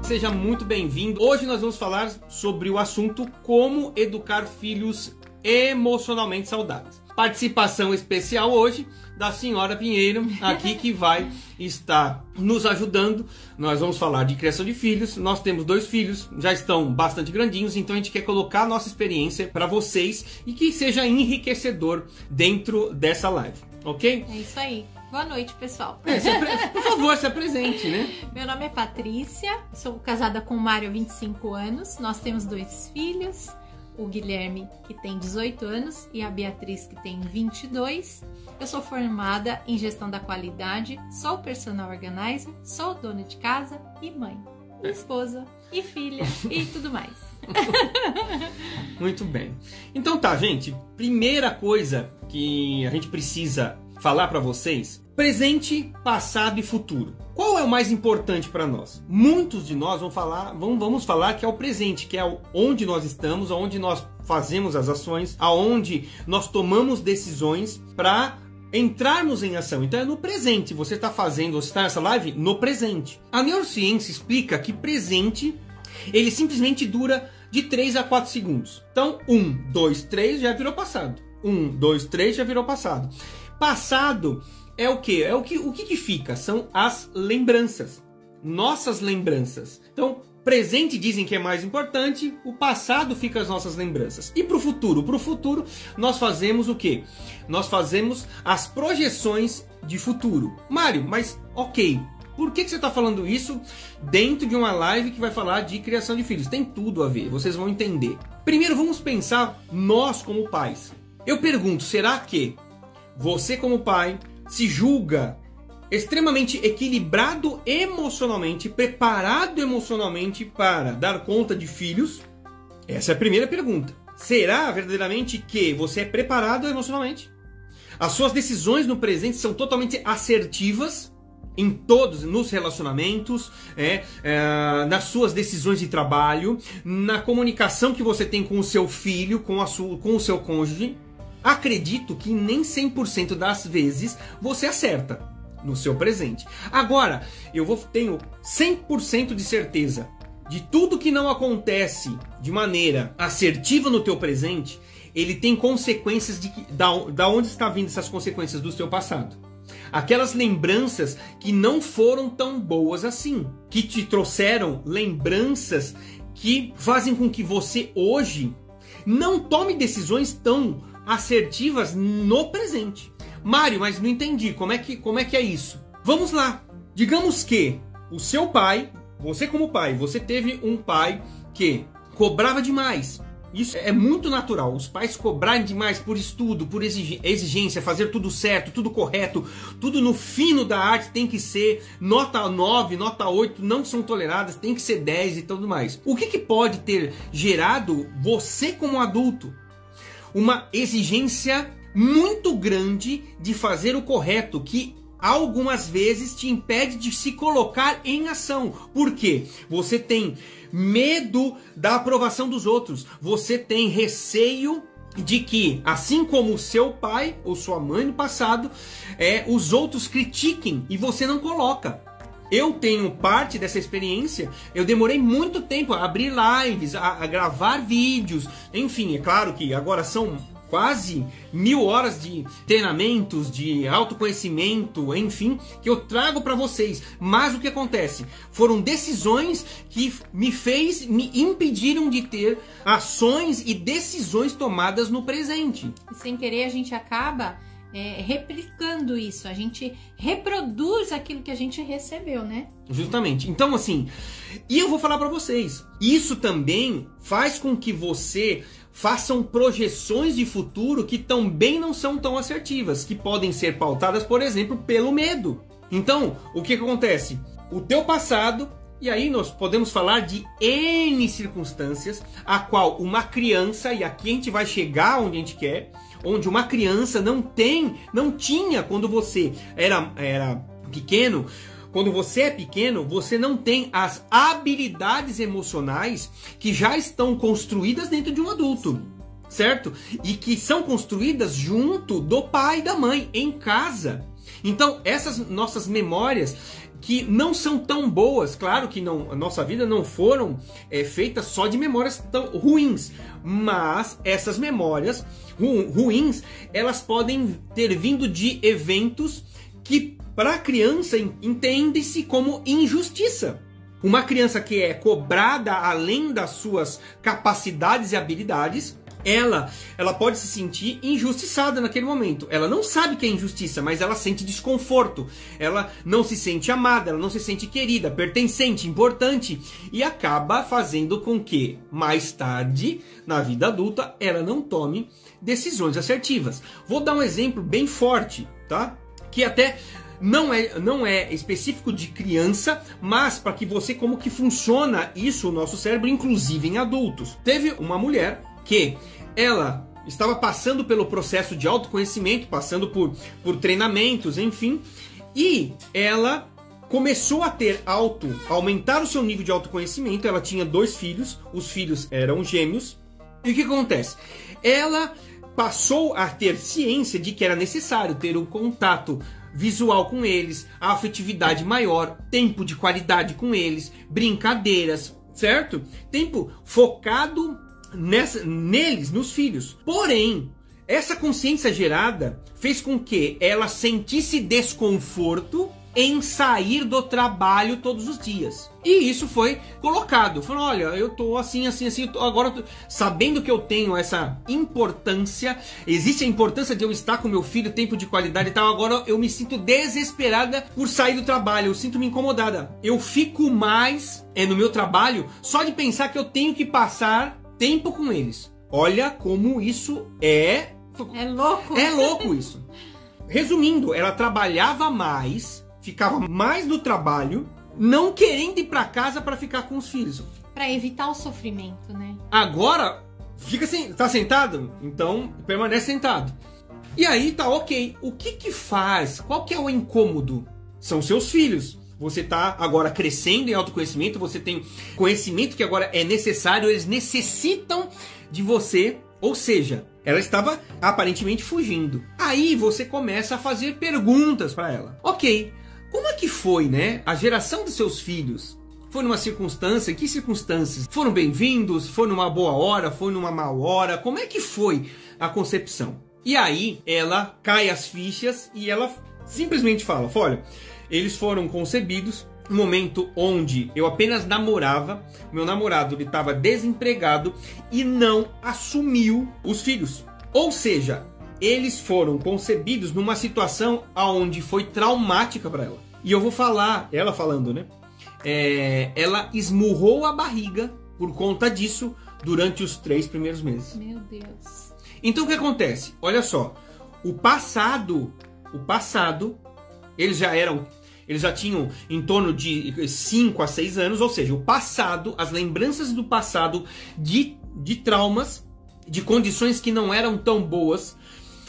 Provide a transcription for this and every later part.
Seja muito bem-vindo. Hoje nós vamos falar sobre o assunto como educar filhos emocionalmente saudáveis. Participação especial hoje da senhora Pinheiro, aqui que vai estar nos ajudando. Nós vamos falar de criação de filhos. Nós temos 2 filhos, já estão bastante grandinhos, então a gente quer colocar a nossa experiência para vocês e que seja enriquecedor dentro dessa live, ok? É isso aí. Boa noite, pessoal. Por favor, se apresente, né? Meu nome é Patrícia, sou casada com o Mário há 25 anos. Nós temos 2 filhos, o Guilherme, que tem 18 anos, e a Beatriz, que tem 22. Eu sou formada em gestão da qualidade, sou personal organizer, sou dona de casa e mãe, e esposa, e filha, e tudo mais. Muito bem. Então tá, gente. Primeira coisa que a gente precisa falar para vocês: presente, passado e futuro. Qual é o mais importante para nós? Muitos de nós vamos falar que é o presente, que é onde nós estamos, onde nós fazemos as ações, aonde nós tomamos decisões para entrarmos em ação. Então é no presente. Você está fazendo, você está nessa live no presente. A neurociência explica que presente, ele simplesmente dura de 3 a 4 segundos. Então 1, 2, 3 já virou passado. 1, 2, 3 já virou passado. Passado é o quê? O que fica? São as lembranças. Nossas lembranças. Então, presente dizem que é mais importante, o passado fica as nossas lembranças. E para o futuro? Para o futuro, nós fazemos o quê? Nós fazemos as projeções de futuro. Mário, mas ok, por que você está falando isso dentro de uma live que vai falar de criação de filhos? Tem tudo a ver, vocês vão entender. Primeiro, vamos pensar nós como pais. Eu pergunto, será que você como pai se julga extremamente equilibrado emocionalmente, preparado emocionalmente para dar conta de filhos? Essa é a primeira pergunta. Será verdadeiramente que você é preparado emocionalmente? As suas decisões no presente são totalmente assertivas em todos, nos relacionamentos, nas suas decisões de trabalho, na comunicação que você tem com o seu filho, com o seu cônjuge? Acredito que nem 100% das vezes você acerta no seu presente. Agora, tenho 100% de certeza de tudo que não acontece de maneira assertiva no teu presente, ele tem consequências da onde está vindo essas consequências do seu passado. Aquelas lembranças que não foram tão boas assim, que te trouxeram lembranças que fazem com que você hoje não tome decisões tão assertivas no presente. Mário, mas não entendi, como é que é isso? Vamos lá. Digamos que o seu pai, você como pai, você teve um pai que cobrava demais. Isso é muito natural, os pais cobrarem demais por estudo, por exigência, fazer tudo certo, tudo correto, tudo no fino da arte tem que ser nota 9, nota 8, não são toleradas, tem que ser 10 e tudo mais. O que pode ter gerado você como adulto? Uma exigência muito grande de fazer o correto, que algumas vezes te impede de se colocar em ação. Por quê? Você tem medo da aprovação dos outros. Você tem receio de que, assim como o seu pai ou sua mãe no passado, os outros critiquem e você não coloca. Eu tenho parte dessa experiência. Eu demorei muito tempo a abrir lives, a gravar vídeos. Enfim, é claro que agora são quase 1000 horas de treinamentos, de autoconhecimento, enfim, que eu trago para vocês. Mas o que acontece? Foram decisões que me impediram de ter ações e decisões tomadas no presente. E sem querer a gente acaba replicando isso, a gente reproduz aquilo que a gente recebeu, né? Justamente. Então, assim, e eu vou falar para vocês, isso também faz com que você façam projeções de futuro que também não são tão assertivas, que podem ser pautadas, por exemplo, pelo medo. Então, o que acontece? O teu passado, e aí nós podemos falar de N circunstâncias, a qual uma criança, e aqui a gente vai chegar onde a gente quer, onde uma criança não tinha quando você era pequeno. Quando você é pequeno, você não tem as habilidades emocionais que já estão construídas dentro de um adulto, certo? E que são construídas junto do pai e da mãe, em casa. Então, essas nossas memórias que não são tão boas, claro que não, a nossa vida não foram feitas só de memórias tão ruins, mas essas memórias ruins, elas podem ter vindo de eventos que para a criança entende-se como injustiça. Uma criança que é cobrada além das suas capacidades e habilidades, ela pode se sentir injustiçada naquele momento. Ela não sabe que é injustiça, mas ela sente desconforto. Ela não se sente amada, ela não se sente querida, pertencente, importante. E acaba fazendo com que, mais tarde, na vida adulta, ela não tome decisões assertivas. Vou dar um exemplo bem forte, tá? Que até não é específico de criança, mas para que você, como que funciona isso, o nosso cérebro, inclusive em adultos. Teve uma mulher que ela estava passando pelo processo de autoconhecimento, passando por treinamentos, enfim, e ela começou a aumentar o seu nível de autoconhecimento. Ela tinha 2 filhos, os filhos eram gêmeos, e o que acontece? Ela passou a ter ciência de que era necessário ter um contato visual com eles, a afetividade maior, tempo de qualidade com eles, brincadeiras, certo? Tempo focado neles, nos filhos. Porém, essa consciência gerada fez com que ela sentisse desconforto em sair do trabalho todos os dias. E isso foi colocado. Falou, olha, eu tô assim, agora sabendo que eu tenho essa importância, existe a importância de eu estar com meu filho, tempo de qualidade e tal, agora eu me sinto desesperada por sair do trabalho, eu sinto-me incomodada. Eu fico mais no meu trabalho só de pensar que eu tenho que passar tempo com eles. Olha como isso é louco. É louco isso. Resumindo, ela trabalhava mais, ficava mais no trabalho, não querendo ir para casa para ficar com os filhos. Para evitar o sofrimento, né? Agora, tá sentado? Então, permanece sentado. E aí tá ok. O que faz? Qual que é o incômodo? São seus filhos. Você tá agora crescendo em autoconhecimento, você tem conhecimento que agora é necessário, eles necessitam de você, ou seja, ela estava aparentemente fugindo. Aí você começa a fazer perguntas para ela. Ok, como é que foi, né? A geração dos seus filhos foi numa circunstância, em que circunstâncias? Foram bem-vindos? Foi numa boa hora? Foi numa má hora? Como é que foi a concepção? E aí ela cai as fichas e ela simplesmente fala, olha, eles foram concebidos no momento onde eu apenas namorava, meu namorado ele estava desempregado e não assumiu os filhos. Ou seja, eles foram concebidos numa situação onde foi traumática para ela. E eu vou falar, ela falando, né? Ela esmurrou a barriga por conta disso durante os 3 primeiros meses. Meu Deus. Então o que acontece? Olha só, o passado, eles já tinham em torno de 5 a 6 anos, ou seja, o passado, as lembranças do passado de traumas, de condições que não eram tão boas,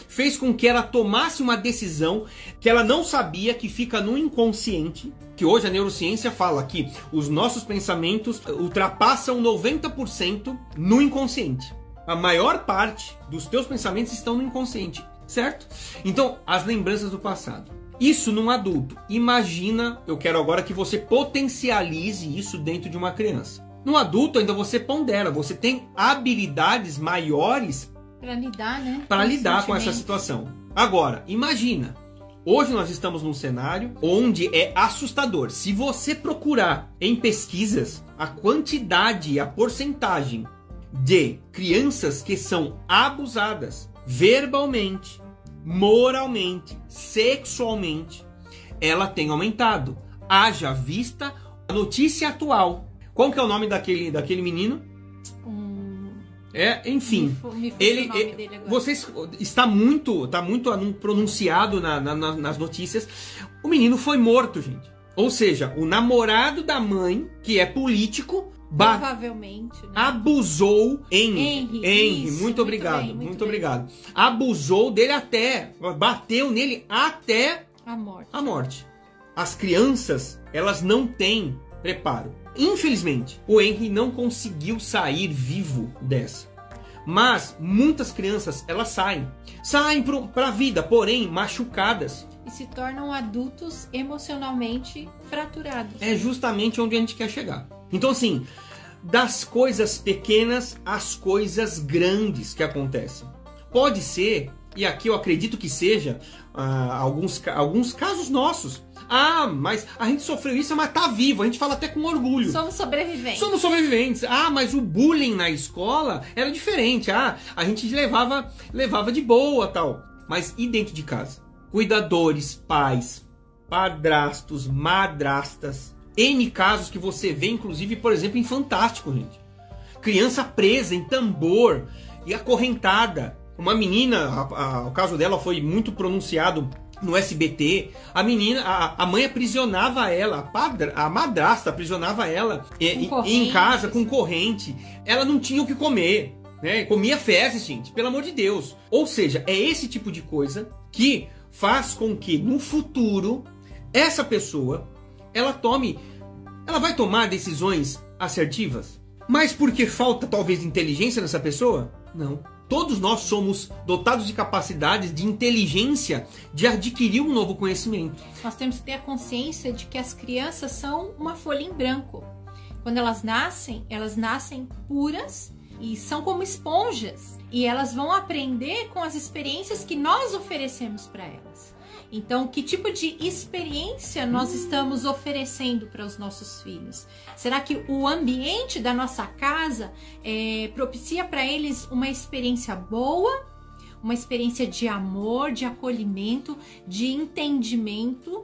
fez com que ela tomasse uma decisão que ela não sabia, que fica no inconsciente, que hoje a neurociência fala que os nossos pensamentos ultrapassam 90% no inconsciente. A maior parte dos teus pensamentos estão no inconsciente, certo? Então, as lembranças do passado. Isso num adulto. Imagina, eu quero agora que você potencialize isso dentro de uma criança. No adulto ainda você pondera, você tem habilidades maiores para lidar, né? Para lidar com essa situação. Agora, imagina, hoje nós estamos num cenário onde é assustador. Se você procurar em pesquisas a quantidade e a porcentagem de crianças que são abusadas verbalmente, moralmente, sexualmente, ela tem aumentado. Haja vista a notícia atual. Qual que é o nome daquele menino? Enfim, ele vocês está muito pronunciado nas notícias. O menino foi morto, gente. Ou seja, o namorado da mãe, que é político, provavelmente, né? Abusou Henry, muito obrigado. Abusou dele bateu nele até a morte. As crianças, elas não têm preparo. Infelizmente, o Henry não conseguiu sair vivo dessa. Mas muitas crianças, elas saem para a vida, porém machucadas. e se tornam adultos emocionalmente fraturados. É justamente onde a gente quer chegar. Então, assim, das coisas pequenas às coisas grandes que acontecem. Pode ser, e aqui eu acredito que seja, alguns casos nossos. Ah, mas a gente sofreu isso, mas tá vivo. A gente fala até com orgulho. Somos sobreviventes. Somos sobreviventes. Ah, mas o bullying na escola era diferente. Ah, a gente levava de boa, tal. Mas e dentro de casa? Cuidadores, pais, padrastos, madrastas. N casos que você vê, inclusive, por exemplo, em Fantástico, gente. Criança presa em tambor e acorrentada. Uma menina, o caso dela foi muito pronunciado no SBT. A menina, a mãe aprisionava ela, a madrasta aprisionava ela em casa com corrente. Ela não tinha o que comer, né? Comia fezes, gente, pelo amor de Deus. Ou seja, é esse tipo de coisa que faz com que no futuro essa pessoa ela vai tomar decisões assertivas. Mas porque falta talvez inteligência nessa pessoa? Não. Todos nós somos dotados de capacidades de inteligência de adquirir um novo conhecimento. Nós temos que ter a consciência de que as crianças são uma folha em branco. Quando elas nascem puras e são como esponjas. E elas vão aprender com as experiências que nós oferecemos para elas. Então, que tipo de experiência nós estamos oferecendo para os nossos filhos? Será que o ambiente da nossa casa propicia para eles uma experiência boa, uma experiência de amor, de acolhimento, de entendimento?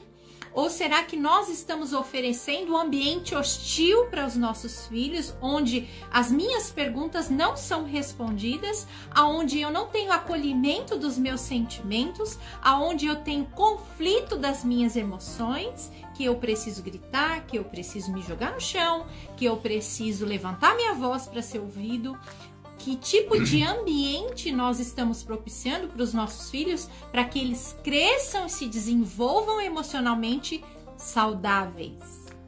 Ou será que nós estamos oferecendo um ambiente hostil para os nossos filhos, onde as minhas perguntas não são respondidas, aonde eu não tenho acolhimento dos meus sentimentos, aonde eu tenho conflito das minhas emoções, que eu preciso gritar, que eu preciso me jogar no chão, que eu preciso levantar minha voz para ser ouvido? Que tipo de ambiente nós estamos propiciando para os nossos filhos para que eles cresçam e se desenvolvam emocionalmente saudáveis?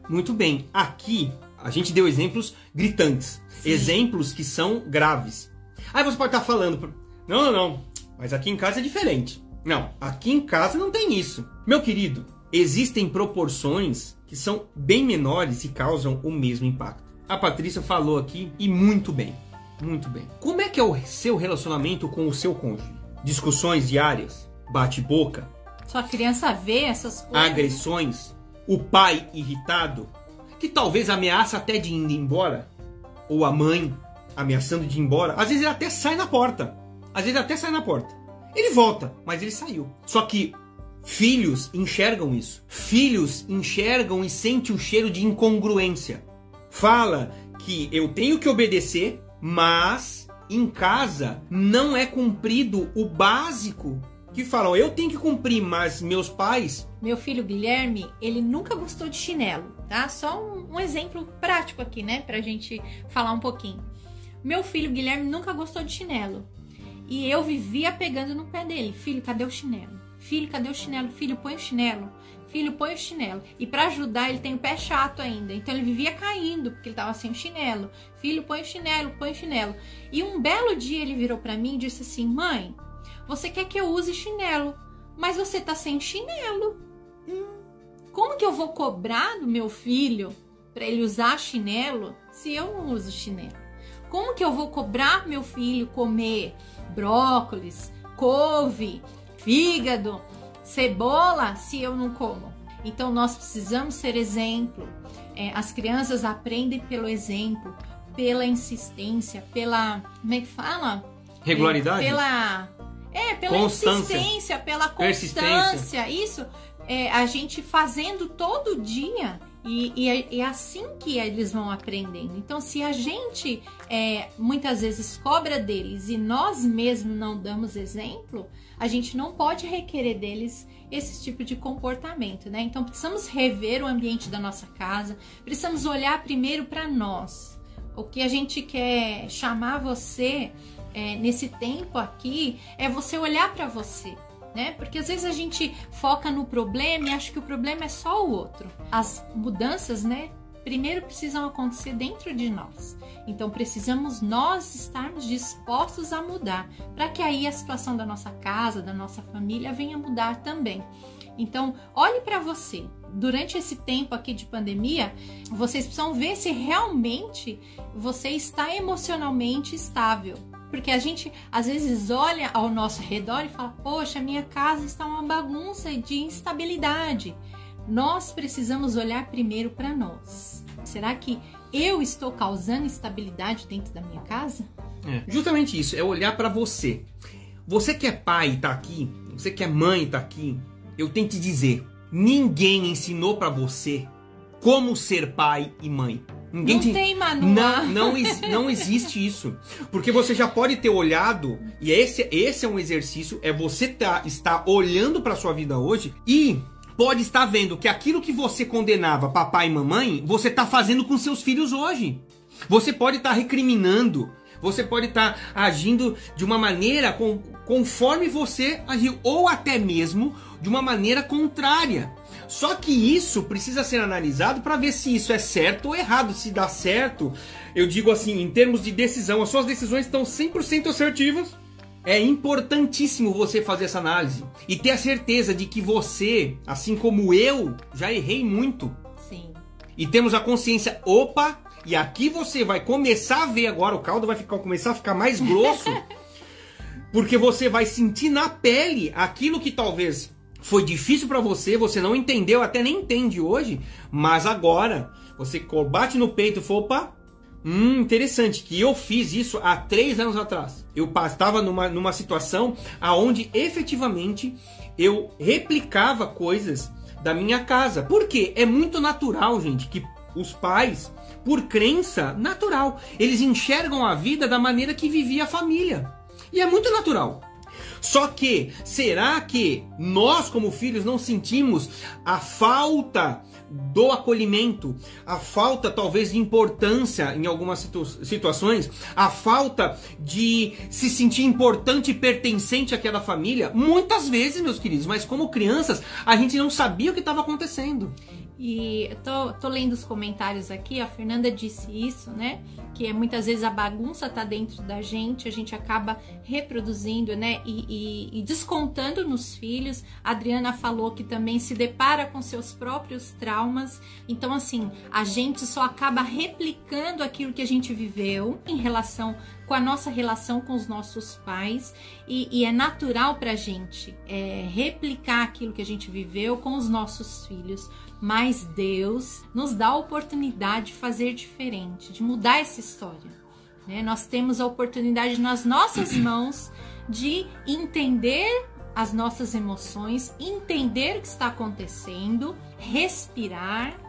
Muito bem. Aqui a gente deu exemplos gritantes. Sim. Exemplos que são graves. Aí você pode estar falando, não, mas aqui em casa é diferente. Não, aqui em casa não tem isso. Meu querido, existem proporções que são bem menores e causam o mesmo impacto. A Patrícia falou aqui e muito bem. Muito bem. Como é que é o seu relacionamento com o seu cônjuge? Discussões diárias? Bate-boca? Sua criança vê essas coisas. Agressões? O pai irritado? Que talvez ameaça até de ir embora? Ou a mãe ameaçando de ir embora? Às vezes ele até sai na porta. Ele volta, mas ele saiu. Só que filhos enxergam isso. Filhos enxergam e sentem o cheiro de incongruência. Fala que eu tenho que obedecer, mas em casa não é cumprido o básico. Que falam, eu tenho que cumprir, mas meus pais... Meu filho Guilherme, ele nunca gostou de chinelo, tá? Só um exemplo prático aqui, né? Pra gente falar um pouquinho. Meu filho Guilherme nunca gostou de chinelo. E eu vivia pegando no pé dele. Filho, cadê o chinelo? Filho, cadê o chinelo? Filho, põe o chinelo. Filho, põe o chinelo. E para ajudar, ele tem o pé chato ainda. Então ele vivia caindo, porque ele tava sem o chinelo. Filho, põe o chinelo, põe o chinelo. E um belo dia ele virou para mim e disse assim, mãe, você quer que eu use chinelo, mas você tá sem chinelo. Como que eu vou cobrar do meu filho para ele usar chinelo se eu não uso chinelo? Como que eu vou cobrar meu filho comer brócolis, couve, fígado, cebola se eu não como? Então nós precisamos ser exemplo. As crianças aprendem pelo exemplo, pela insistência, pela... Como é que fala? Regularidade? Pela insistência, pela constância. Isso, a gente fazendo todo dia. E é assim que eles vão aprendendo. Então, se a gente muitas vezes cobra deles e nós mesmos não damos exemplo, a gente não pode requerer deles esse tipo de comportamento, né? Então, precisamos rever o ambiente da nossa casa, precisamos olhar primeiro para nós. O que a gente quer chamar você nesse tempo aqui é você olhar para você. Né? Porque às vezes a gente foca no problema e acha que o problema é só o outro. As mudanças, né, primeiro precisam acontecer dentro de nós. Então precisamos nós estarmos dispostos a mudar, para que aí a situação da nossa casa, da nossa família venha mudar também. Então, olhe para você. Durante esse tempo aqui de pandemia, vocês precisam ver se realmente você está emocionalmente estável. Porque a gente, às vezes, olha ao nosso redor e fala, poxa, minha casa está uma bagunça de instabilidade. Nós precisamos olhar primeiro para nós. Será que eu estou causando instabilidade dentro da minha casa? Justamente isso, é olhar para você. Você que é pai e tá aqui, você que é mãe e tá aqui, eu tenho que dizer, ninguém ensinou para você como ser pai e mãe. Ninguém tem manual. Não existe isso. Porque você já pode ter olhado, e esse é um exercício, é você estar olhando para sua vida hoje e pode estar vendo que aquilo que você condenava papai e mamãe, você está fazendo com seus filhos hoje. Você pode estar recriminando, você pode estar agindo de uma maneira conforme você agiu, ou até mesmo de uma maneira contrária. Só que isso precisa ser analisado para ver se isso é certo ou errado. Se dá certo, eu digo assim, em termos de decisão, as suas decisões estão 100% assertivas. É importantíssimo você fazer essa análise e ter a certeza de que você, assim como eu, já errei muito. Sim. E temos a consciência, opa, e aqui você vai começar a ver agora, o caldo vai começar a ficar mais grosso, porque você vai sentir na pele aquilo que talvez foi difícil para você, você não entendeu, até nem entende hoje, mas agora você bate no peito e fala, opa, interessante, que eu fiz isso há 3 anos atrás. Eu estava numa situação onde efetivamente eu replicava coisas da minha casa. Por quê? É muito natural, gente, que os pais, por crença natural, eles enxergam a vida da maneira que vivia a família. E é muito natural. Só que, será que nós como filhos não sentimos a falta do acolhimento, a falta talvez de importância em algumas situações, a falta de se sentir importante e pertencente àquela família? Muitas vezes, meus queridos, mas como crianças, a gente não sabia o que estava acontecendo. E eu tô lendo os comentários aqui, a Fernanda disse isso, né? Que muitas vezes a bagunça tá dentro da gente, a gente acaba reproduzindo, né? E descontando nos filhos. A Adriana falou que também se depara com seus próprios traumas. Então, assim, a gente só acaba replicando aquilo que a gente viveu em relação com a nossa relação com os nossos pais. E é natural pra gente replicar aquilo que a gente viveu com os nossos filhos. Mas Deus nos dá a oportunidade de fazer diferente, de mudar essa história, né? Nós temos a oportunidade nas nossas mãos de entender as nossas emoções, entender o que está acontecendo, respirar.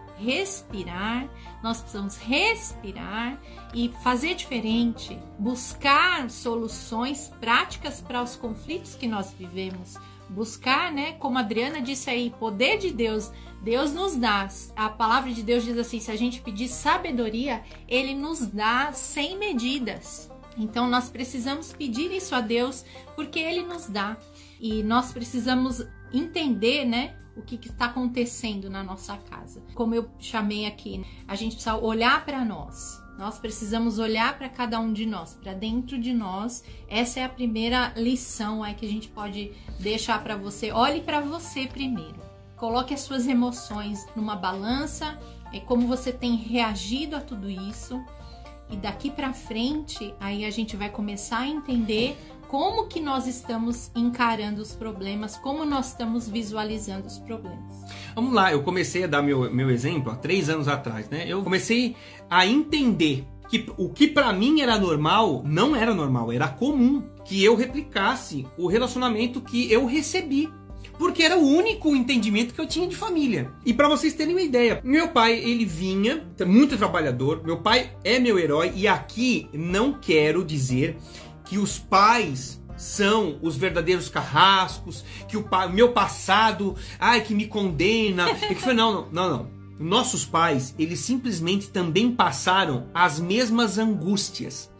Nós precisamos respirar e fazer diferente, buscar soluções práticas para os conflitos que nós vivemos. Buscar, né, como a Adriana disse aí, poder de Deus. Deus nos dá, a palavra de Deus diz assim, se a gente pedir sabedoria, Ele nos dá sem medidas. Então nós precisamos pedir isso a Deus, porque Ele nos dá. E nós precisamos entender, né, o que está acontecendo na nossa casa. Como eu chamei aqui, a gente precisa olhar para nós. Nós precisamos olhar para cada um de nós, para dentro de nós. Essa é a primeira lição aí que a gente pode deixar para você. Olhe para você primeiro. Coloque as suas emoções numa balança, como você tem reagido a tudo isso. E daqui para frente, aí a gente vai começar a entender como que nós estamos encarando os problemas, como nós estamos visualizando os problemas. Vamos lá, eu comecei a dar meu exemplo há 3 anos atrás, né? Eu comecei a entender que o que pra mim era normal, não era normal, era comum que eu replicasse o relacionamento que eu recebi. Porque era o único entendimento que eu tinha de família. E pra vocês terem uma ideia, meu pai, ele vinha, muito trabalhador, meu pai é meu herói, e aqui não quero dizer que os pais são os verdadeiros carrascos, que o meu passado, que me condena, e que foi, não. Nossos pais, eles simplesmente também passaram as mesmas angústias.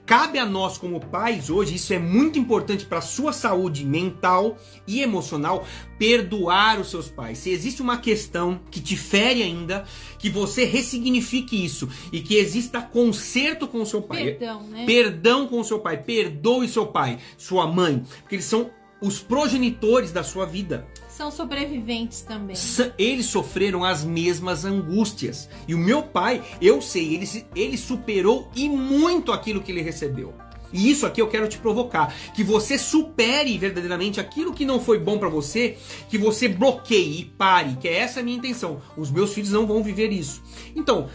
Cabe a nós como pais hoje, isso é muito importante para a sua saúde mental e emocional, perdoar os seus pais. Se existe uma questão que te fere ainda, que você ressignifique isso e que exista conserto com o seu pai. Perdão, né? Perdão com o seu pai, perdoe seu pai, sua mãe, porque eles são os progenitores da sua vida. São sobreviventes também. Eles sofreram as mesmas angústias. E o meu pai, eu sei, ele superou e muito aquilo que ele recebeu. E isso aqui eu quero te provocar, que você supere verdadeiramente aquilo que não foi bom pra você, que você bloqueie e pare, que essa é a minha intenção. Os meus filhos não vão viver isso. Então,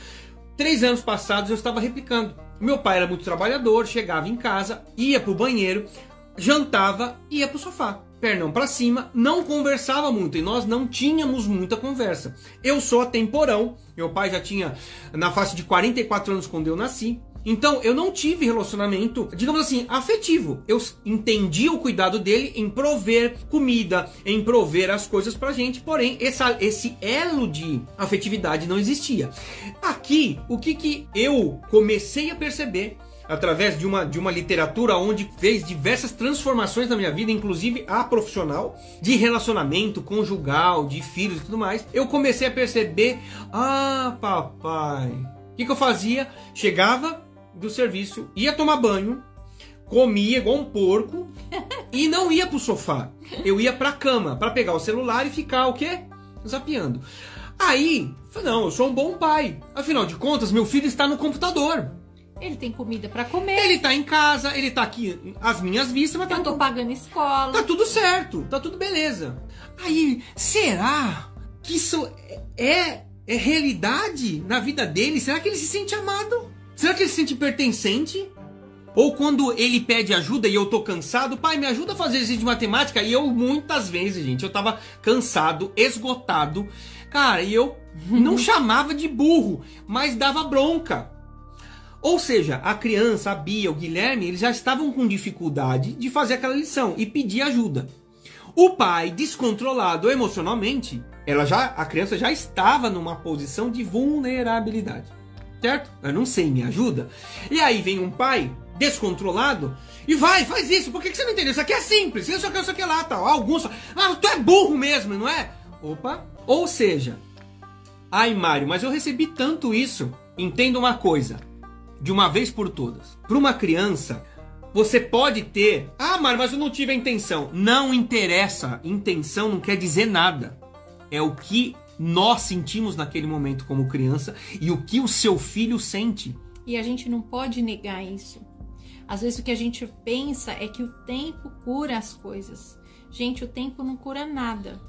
3 anos passados eu estava replicando. Meu pai era muito trabalhador, chegava em casa, ia pro banheiro, jantava e ia pro sofá. Pernão pra cima, não conversava muito e nós não tínhamos muita conversa. Eu sou atemporão, meu pai já tinha na faixa de 44 anos quando eu nasci. Então eu não tive relacionamento, digamos assim, afetivo. Eu entendi o cuidado dele em prover comida, em prover as coisas pra gente. Porém, esse elo de afetividade não existia. Aqui, o que eu comecei a perceber através de uma literatura onde fez diversas transformações na minha vida, inclusive a profissional, de relacionamento conjugal, de filhos e tudo mais, eu comecei a perceber, papai, o que eu fazia? Chegava do serviço, ia tomar banho, comia igual um porco e não ia pro sofá. Eu ia pra cama pra pegar o celular e ficar o quê? Zapeando. Aí, não, eu sou um bom pai. Afinal de contas, meu filho está no computador. Ele tem comida pra comer. Ele tá em casa, ele tá aqui às minhas vistas, mas eu tô pagando escola. Tá tudo certo, tá tudo beleza. Aí, será que isso é realidade na vida dele? Será que ele se sente amado? Será que ele se sente pertencente? Ou quando ele pede ajuda e eu tô cansado, pai, me ajuda a fazer exercício de matemática? E eu, muitas vezes, gente, eu tava cansado, esgotado. Cara, e eu não chamava de burro, mas dava bronca. Ou seja, a criança, a Bia, o Guilherme, eles já estavam com dificuldade de fazer aquela lição e pedir ajuda. O pai, descontrolado emocionalmente, a criança já estava numa posição de vulnerabilidade. Certo? Eu não sei, me ajuda? E aí vem um pai descontrolado e faz isso. Por que você não entendeu? Isso aqui é simples. Isso aqui é lá, tal. Alguns... tu é burro mesmo, não é? Opa. Ou seja, ai, Mário, mas eu recebi tanto isso. Entenda uma coisa, de uma vez por todas. Para uma criança, você pode ter... Mário, mas eu não tive a intenção. Não interessa. Intenção não quer dizer nada. É o que nós sentimos naquele momento como criança e o que o seu filho sente. E a gente não pode negar isso. Às vezes o que a gente pensa é que o tempo cura as coisas. Gente, o tempo não cura nada.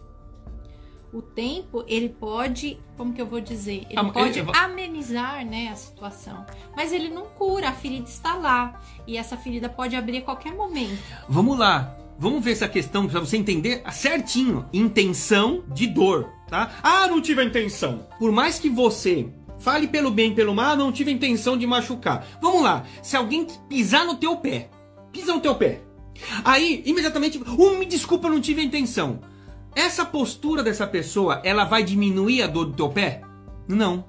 O tempo, ele pode, como que eu vou dizer? Ele pode amenizar, né, a situação. Mas ele não cura, a ferida está lá. E essa ferida pode abrir a qualquer momento. Vamos lá. Vamos ver essa questão para você entender certinho. Intenção de dor, tá? Não tive a intenção. Por mais que você fale pelo bem e pelo mal, não tive a intenção de machucar. Vamos lá. Se alguém pisar no teu pé, pisa no teu pé. Aí, imediatamente, me desculpa, eu não tive a intenção. Essa postura dessa pessoa, ela vai diminuir a dor do teu pé? Não.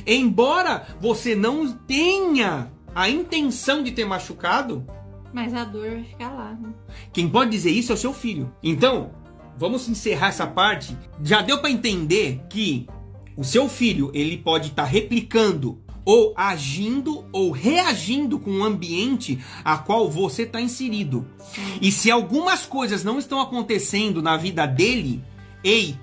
Embora você não tenha a intenção de ter machucado, mas a dor vai ficar lá, né? Quem pode dizer isso é o seu filho. Então, vamos encerrar essa parte. Já deu para entender que o seu filho, ele pode estar replicando ou agindo ou reagindo com o ambiente a qual você está inserido. Sim. E se algumas coisas não estão acontecendo na vida dele,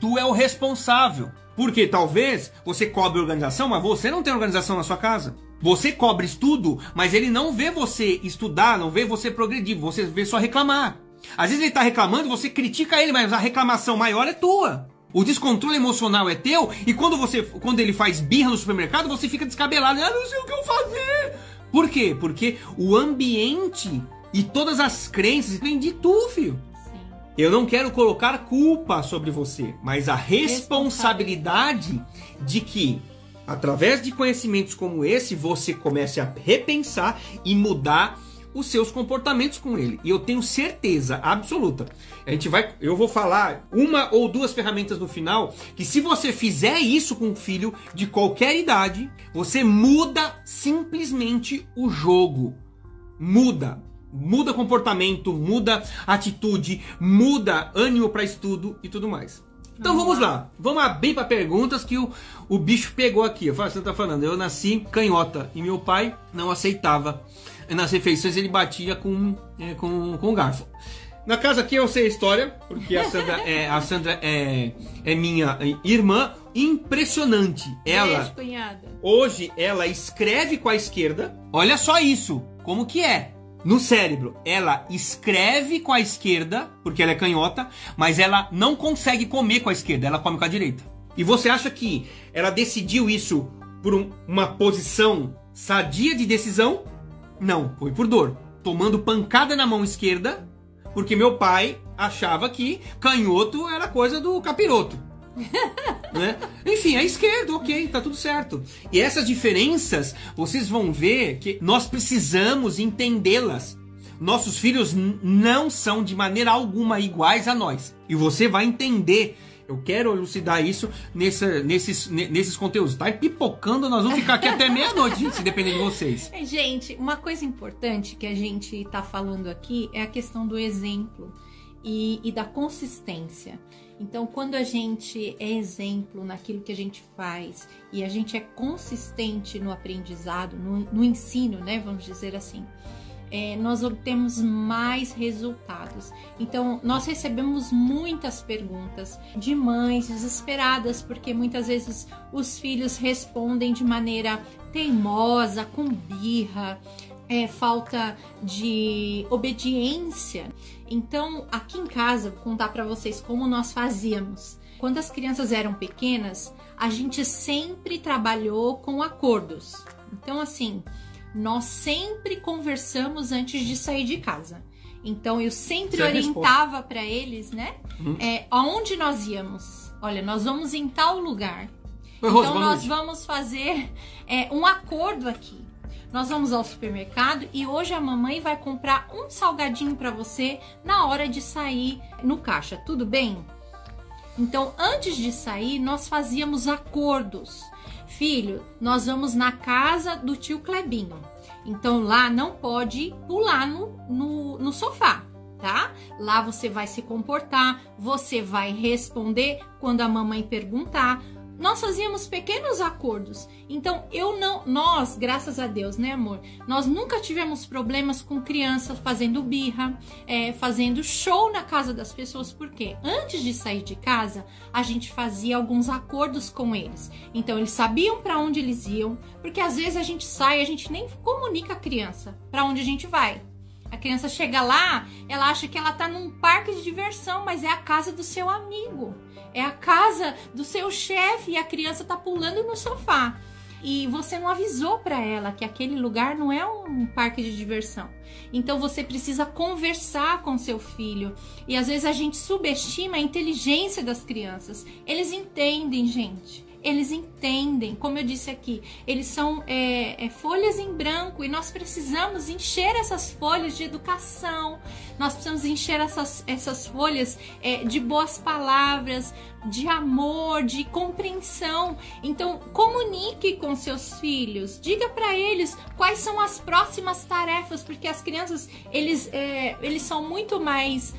tu é o responsável. Porque talvez você cobre organização, mas você não tem organização na sua casa. Você cobra estudo, mas ele não vê você estudar, não vê você progredir, você vê só reclamar. Às vezes ele está reclamando, você critica ele, mas a reclamação maior é tua. O descontrole emocional é teu, e quando ele faz birra no supermercado, você fica descabelado. Não sei o que eu fazer. Por quê? Porque o ambiente e todas as crenças vêm de tu, filho. Sim. Eu não quero colocar culpa sobre você, mas a responsabilidade de que, através de conhecimentos como esse, você comece a repensar e mudar os seus comportamentos com ele. E eu tenho certeza absoluta. Eu vou falar 1 ou 2 ferramentas no final, que se você fizer isso com um filho de qualquer idade, você muda simplesmente o jogo. Muda comportamento, muda atitude, muda ânimo para estudo e tudo mais. Então vamos lá, vamos abrir para perguntas que o bicho pegou aqui. Você tá falando, eu nasci canhota e meu pai não aceitava. Nas refeições ele batia com garfo. Na casa aqui eu sei a história, porque a Sandra é minha irmã. Impressionante. Beijo, cunhada. Hoje ela escreve com a esquerda. Olha só isso, como que é? No cérebro, ela escreve com a esquerda, porque ela é canhota, mas ela não consegue comer com a esquerda, ela come com a direita. E você acha que ela decidiu isso por uma posição sadia de decisão? Não, foi por dor. Tomando pancada na mão esquerda, porque meu pai achava que canhoto era coisa do capiroto. Né? Enfim, é esquerdo, ok, tá tudo certo. E essas diferenças, vocês vão ver que nós precisamos entendê-las. Nossos filhos não são de maneira alguma iguais a nós. E você vai entender. Eu quero elucidar isso nesses conteúdos. Tá pipocando, nós vamos ficar aqui até meia-noite, gente, se depender de vocês. Gente, uma coisa importante que a gente tá falando aqui é a questão do exemplo e da consistência. Então, quando a gente é exemplo naquilo que a gente faz e a gente é consistente no aprendizado, no ensino, né, vamos dizer assim, nós obtemos mais resultados. Então, nós recebemos muitas perguntas de mães desesperadas, porque muitas vezes os filhos respondem de maneira teimosa, com birra, falta de obediência. Então, aqui em casa, vou contar para vocês como nós fazíamos. Quando as crianças eram pequenas, a gente sempre trabalhou com acordos. Então, assim, nós sempre conversamos antes de sair de casa. Então, eu sempre orientava para eles, né? Aonde nós íamos. Olha, nós vamos em tal lugar. Então, nós vamos fazer um acordo aqui. Nós vamos ao supermercado e hoje a mamãe vai comprar um salgadinho para você na hora de sair no caixa. Tudo bem? Então, antes de sair, nós fazíamos acordos. Filho, nós vamos na casa do tio Clebinho. Então, lá não pode pular no sofá, tá? Lá você vai se comportar, você vai responder quando a mamãe perguntar. Nós fazíamos pequenos acordos. Então, nós, graças a Deus, né, amor? Nós nunca tivemos problemas com crianças fazendo birra, fazendo show na casa das pessoas. Por quê? Antes de sair de casa, a gente fazia alguns acordos com eles. Então, eles sabiam para onde eles iam, porque às vezes a gente sai, a gente nem comunica a criança para onde a gente vai. A criança chega lá, ela acha que ela tá num parque de diversão, mas é a casa do seu amigo. É a casa do seu chefe e a criança tá pulando no sofá. E você não avisou para ela que aquele lugar não é um parque de diversão. Então você precisa conversar com seu filho. E às vezes a gente subestima a inteligência das crianças. Eles entendem, gente. Eles entendem, como eu disse aqui, eles são folhas em branco e nós precisamos encher essas folhas de educação, nós precisamos encher essas folhas de boas palavras, de amor, de compreensão. Então, comunique com seus filhos, diga para eles quais são as próximas tarefas, porque as crianças, eles são muito mais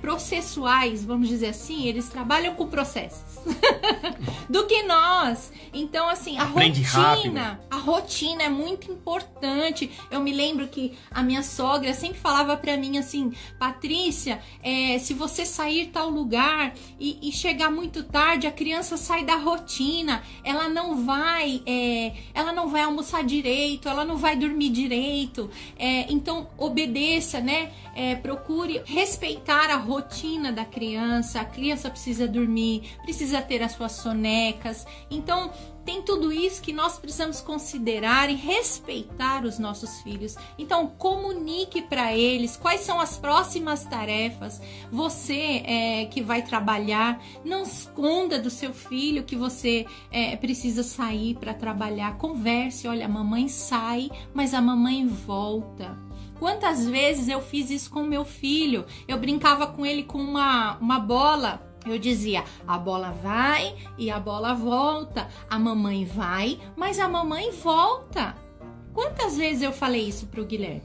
processuais, vamos dizer assim, eles trabalham com processos do que nós. Então, assim, a rotina é muito importante. Eu me lembro que a minha sogra sempre falava pra mim assim: Patrícia, se você sair tal lugar e chegar muito tarde, a criança sai da rotina, ela não vai almoçar direito, ela não vai dormir direito. Então, obedeça, né? Procure respeitar a rotina da criança. A criança precisa dormir, precisa ter as suas sonecas. Então, tem tudo isso que nós precisamos considerar e respeitar os nossos filhos. Então, comunique para eles quais são as próximas tarefas. Você que vai trabalhar, não esconda do seu filho que você precisa sair para trabalhar. Converse, olha, a mamãe sai, mas a mamãe volta. Quantas vezes eu fiz isso com meu filho? Eu brincava com ele com uma bola. Eu dizia, a bola vai e a bola volta. A mamãe vai, mas a mamãe volta. Quantas vezes eu falei isso para o Guilherme?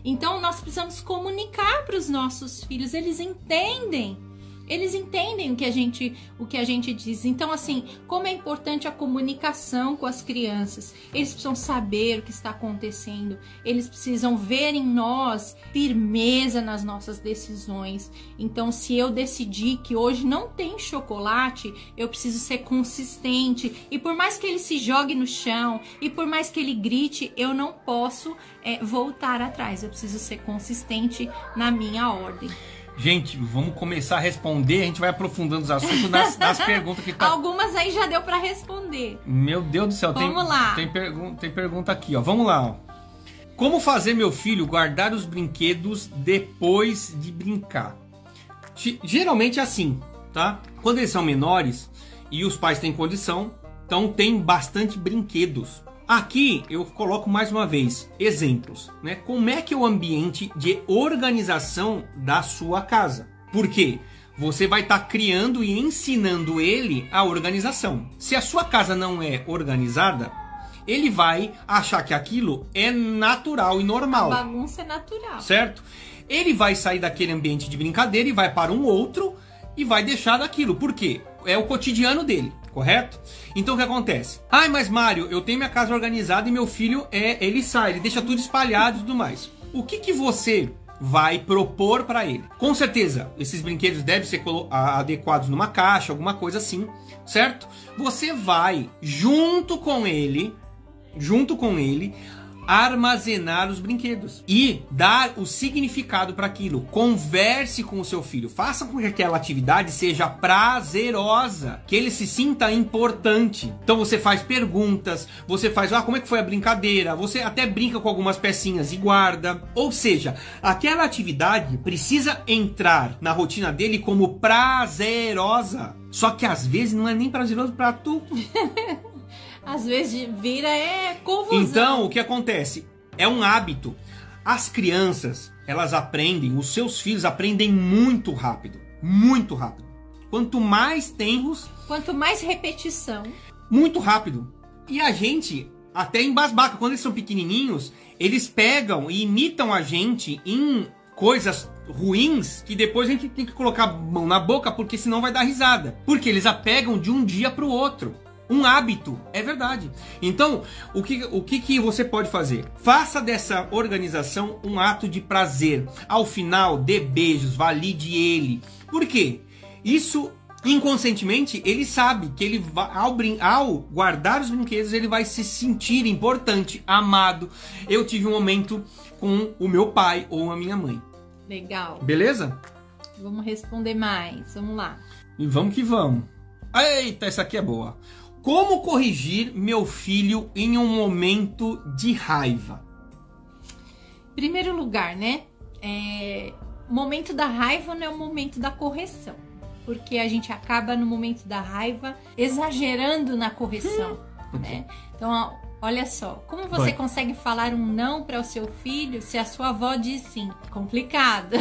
Então, nós precisamos comunicar para os nossos filhos. Eles entendem. Eles entendem o que a gente diz. Então, assim, como é importante a comunicação com as crianças. Eles precisam saber o que está acontecendo. Eles precisam ver em nós firmeza nas nossas decisões. Então, se eu decidir que hoje não tem chocolate, eu preciso ser consistente. E por mais que ele se jogue no chão, e por mais que ele grite, eu não posso voltar atrás. Eu preciso ser consistente na minha ordem. Gente, vamos começar a responder. A gente vai aprofundando os assuntos nas perguntas que tá... Algumas aí já deu para responder. Meu Deus do céu. Vamos lá. Tem pergunta aqui, ó. Vamos lá, ó. Como fazer meu filho guardar os brinquedos depois de brincar? Geralmente é assim, tá? Quando eles são menores e os pais têm condição, então tem bastante brinquedos. Aqui eu coloco mais uma vez exemplos, né? Como é que é o ambiente de organização da sua casa? Por quê? Você vai estar criando e ensinando ele a organização. Se a sua casa não é organizada, ele vai achar que aquilo é natural e normal. A bagunça é natural. Certo? Ele vai sair daquele ambiente de brincadeira e vai para um outro e vai deixar daquilo. Por quê? É o cotidiano dele. Correto? Então o que acontece? Ai, mas Mário, eu tenho minha casa organizada e meu filho ele sai, ele deixa tudo espalhado e tudo mais. O que você vai propor para ele? Com certeza, esses brinquedos devem ser adequados numa caixa, alguma coisa assim, certo? Você vai, junto com ele, armazenar os brinquedos e dar o significado para aquilo. Converse com o seu filho, faça com que aquela atividade seja prazerosa, que ele se sinta importante. Então você faz perguntas, você faz, como é que foi a brincadeira, você até brinca com algumas pecinhas e guarda. Ou seja, aquela atividade precisa entrar na rotina dele como prazerosa. Só que às vezes não é nem prazeroso para tu. Às vezes vira confusão. Então, o que acontece? É um hábito. As crianças, elas aprendem, os seus filhos aprendem muito rápido. Muito rápido. Quanto mais tenros... Quanto mais repetição. Muito rápido. E a gente até embasbaca. Quando eles são pequenininhos, eles pegam e imitam a gente em coisas ruins que depois a gente tem que colocar a mão na boca porque senão vai dar risada. Porque eles apegam de um dia para o outro. Um hábito, é verdade. Então, o que você pode fazer? Faça dessa organização um ato de prazer. Ao final, dê beijos, valide ele. Por quê? Isso, inconscientemente, ele sabe que ele ao guardar os brinquedos, ele vai se sentir importante, amado. Eu tive um momento com o meu pai ou a minha mãe. Legal. Beleza? Vamos responder mais. Vamos lá. E vamos que vamos. Eita, essa aqui é boa. Como corrigir meu filho em um momento de raiva? Primeiro lugar, né? O momento da raiva não é o momento da correção. Porque a gente acaba no momento da raiva exagerando na correção. Né? Então, olha só. Como você consegue falar um não para o seu filho se a sua avó diz sim? Complicado.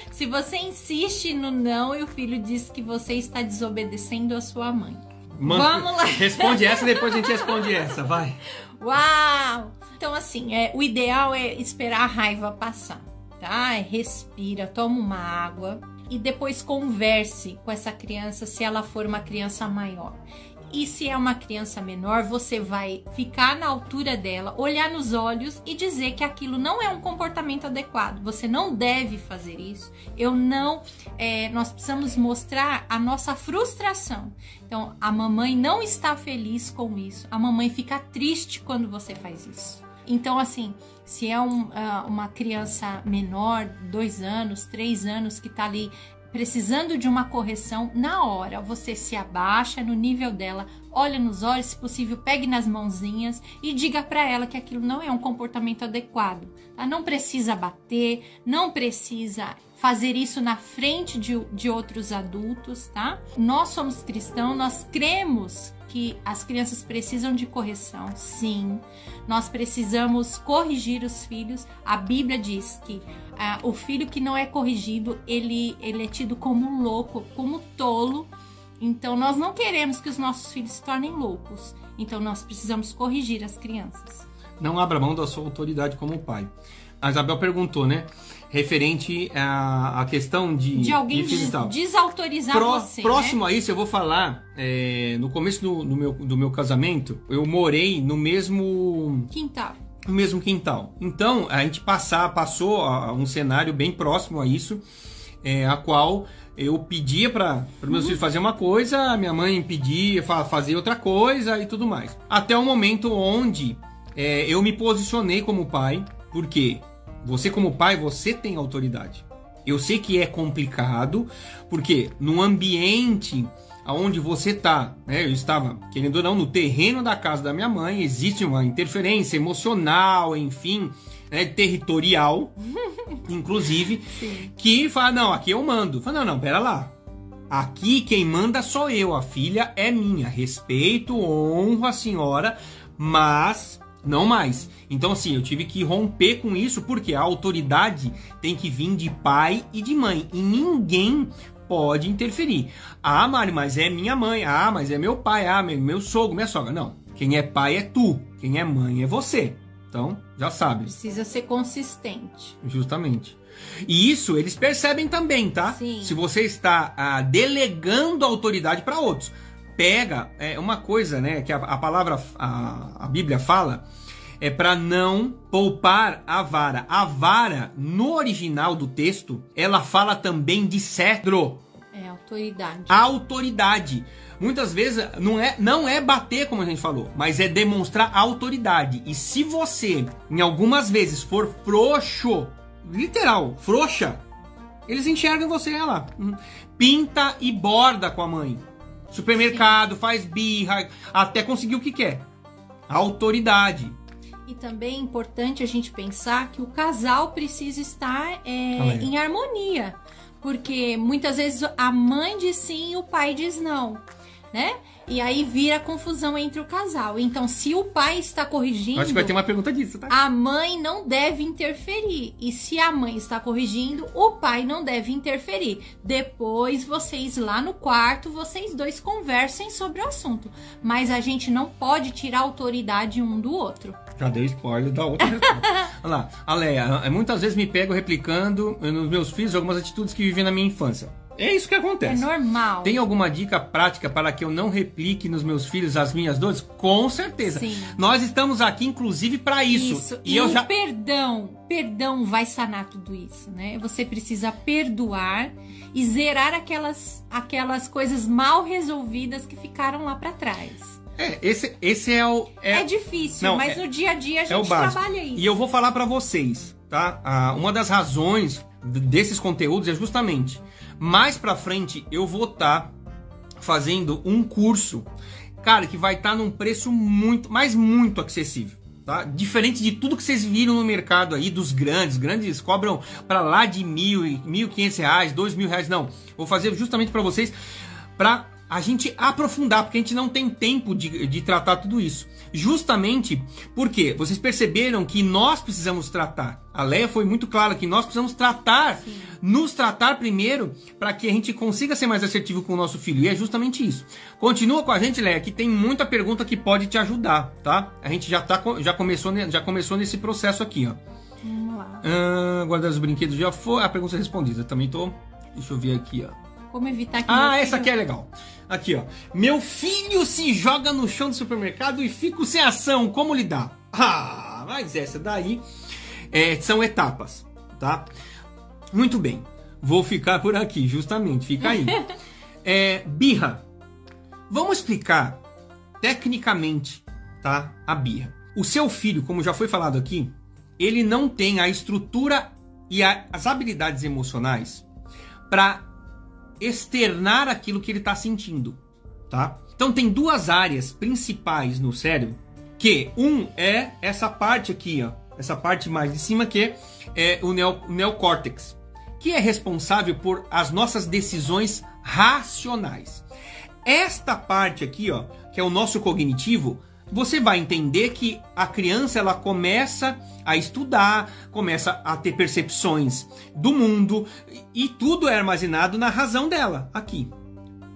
Se você insiste no não e o filho diz que você está desobedecendo a sua mãe. Vamos lá. Responde essa, depois a gente responde essa, vai. Uau! Então, assim, o ideal é esperar a raiva passar, tá? Respira, toma uma água e depois converse com essa criança se ela for uma criança maior. E se é uma criança menor, você vai ficar na altura dela, olhar nos olhos e dizer que aquilo não é um comportamento adequado. Você não deve fazer isso. Nós precisamos mostrar a nossa frustração. Então, a mamãe não está feliz com isso. A mamãe fica triste quando você faz isso. Então, assim, se é uma criança menor, 2 anos, 3 anos, que está ali precisando de uma correção, na hora você se abaixa no nível dela, olha nos olhos, se possível pegue nas mãozinhas e diga para ela que aquilo não é um comportamento adequado, tá? Não precisa bater, não precisa fazer isso na frente de outros adultos, tá? Nós somos cristãos, nós cremos que as crianças precisam de correção, sim. Nós precisamos corrigir os filhos. A Bíblia diz que o filho que não é corrigido, ele é tido como louco, como tolo. Então, nós não queremos que os nossos filhos se tornem loucos. Então, nós precisamos corrigir as crianças. Não abra mão da sua autoridade como pai. A Isabel perguntou, né? Referente à questão de alguém desautorizar você. Próximo a isso, eu vou falar, no começo do meu casamento, eu morei no mesmo quintal. Então, a gente passou a um cenário bem próximo a isso, a qual eu pedia para meus filhos fazer uma coisa, a minha mãe pedia fazer outra coisa e tudo mais. Até o momento onde eu me posicionei como pai, porque você como pai, você tem autoridade. Eu sei que é complicado, porque no ambiente onde você tá, né, eu estava, querendo ou não, no terreno da casa da minha mãe, existe uma interferência emocional, enfim, né, territorial, inclusive, sim, que fala, não, aqui eu mando. Fala, não, pera lá. Aqui quem manda sou eu, a filha é minha. Respeito, honro a senhora, mas não mais. Então, assim, eu tive que romper com isso, porque a autoridade tem que vir de pai e de mãe. E ninguém pode interferir. Ah, Mário, mas é minha mãe. Ah, mas é meu pai. Ah, meu sogro, minha sogra. Não. Quem é pai é tu. Quem é mãe é você. Então, já sabe. Precisa ser consistente. Justamente. E isso eles percebem também, tá? Sim. Se você está delegando a autoridade para outros. Pega uma coisa, né, que a palavra, a Bíblia fala, é para não poupar a vara. A vara, no original do texto, ela fala também de cetro. Autoridade. A autoridade. Muitas vezes não é bater, como a gente falou, mas é demonstrar autoridade. E se você, em algumas vezes, for frouxo, literal, frouxa, eles enxergam você, olha lá, pinta e borda com a mãe. Supermercado, faz birra, até conseguir o que quer. Autoridade. E também é importante a gente pensar que o casal precisa estar em harmonia. Porque muitas vezes a mãe diz sim e o pai diz não, né? E aí vira confusão entre o casal. Então, se o pai está corrigindo... Acho que vai ter uma pergunta disso, tá? A mãe não deve interferir. E se a mãe está corrigindo, o pai não deve interferir. Depois, vocês lá no quarto, vocês dois conversem sobre o assunto. Mas a gente não pode tirar a autoridade um do outro. Já deu spoiler da outra resposta. Olha lá, a Leia, muitas vezes me pego replicando nos meus filhos algumas atitudes que vivi na minha infância. É isso que acontece. É normal. Tem alguma dica prática para que eu não replique nos meus filhos as minhas dores? Com certeza. Sim. Nós estamos aqui, inclusive, para isso. E o perdão vai sanar tudo isso, né? Você precisa perdoar e zerar aquelas coisas mal resolvidas que ficaram lá para trás. Esse é o... É difícil, mas no dia a dia a gente trabalha isso. E eu vou falar para vocês, tá? Uma das razões desses conteúdos é justamente, mais pra frente eu vou estar fazendo um curso, cara, que vai estar num preço muito acessível, tá? Diferente de tudo que vocês viram no mercado aí, dos grandes cobram pra lá de R$1.000, R$1.500, R$2.000, não. Vou fazer justamente pra vocês, pra a gente aprofundar, porque a gente não tem tempo de tratar tudo isso. Justamente porque vocês perceberam que nós precisamos tratar. A Leia foi muito clara que nós precisamos tratar, sim, nos tratar primeiro, para que a gente consiga ser mais assertivo com o nosso filho. E é justamente isso. Continua com a gente, Leia, que tem muita pergunta que pode te ajudar, tá? A gente já começou nesse processo aqui, ó. Vamos lá. Guardar os brinquedos já foi. A pergunta é respondida. Também tô... Deixa eu ver aqui, ó. Como evitar que essa aqui é legal. Aqui, ó. Meu filho se joga no chão do supermercado e fico sem ação. Como lidar? Mas essa daí são etapas, tá? Muito bem. Vou ficar por aqui, justamente. Fica aí. Birra. Vamos explicar tecnicamente, tá? A birra. O seu filho, como já foi falado aqui, ele não tem a estrutura e as habilidades emocionais para externar aquilo que ele está sentindo, tá? Então tem duas áreas principais no cérebro, que é essa parte aqui, ó, essa parte mais de cima, que é o neocórtex, que é responsável por as nossas decisões racionais. Esta parte aqui, ó, que é o nosso cognitivo, você vai entender que a criança ela começa a estudar, começa a ter percepções do mundo e tudo é armazenado na razão dela, aqui.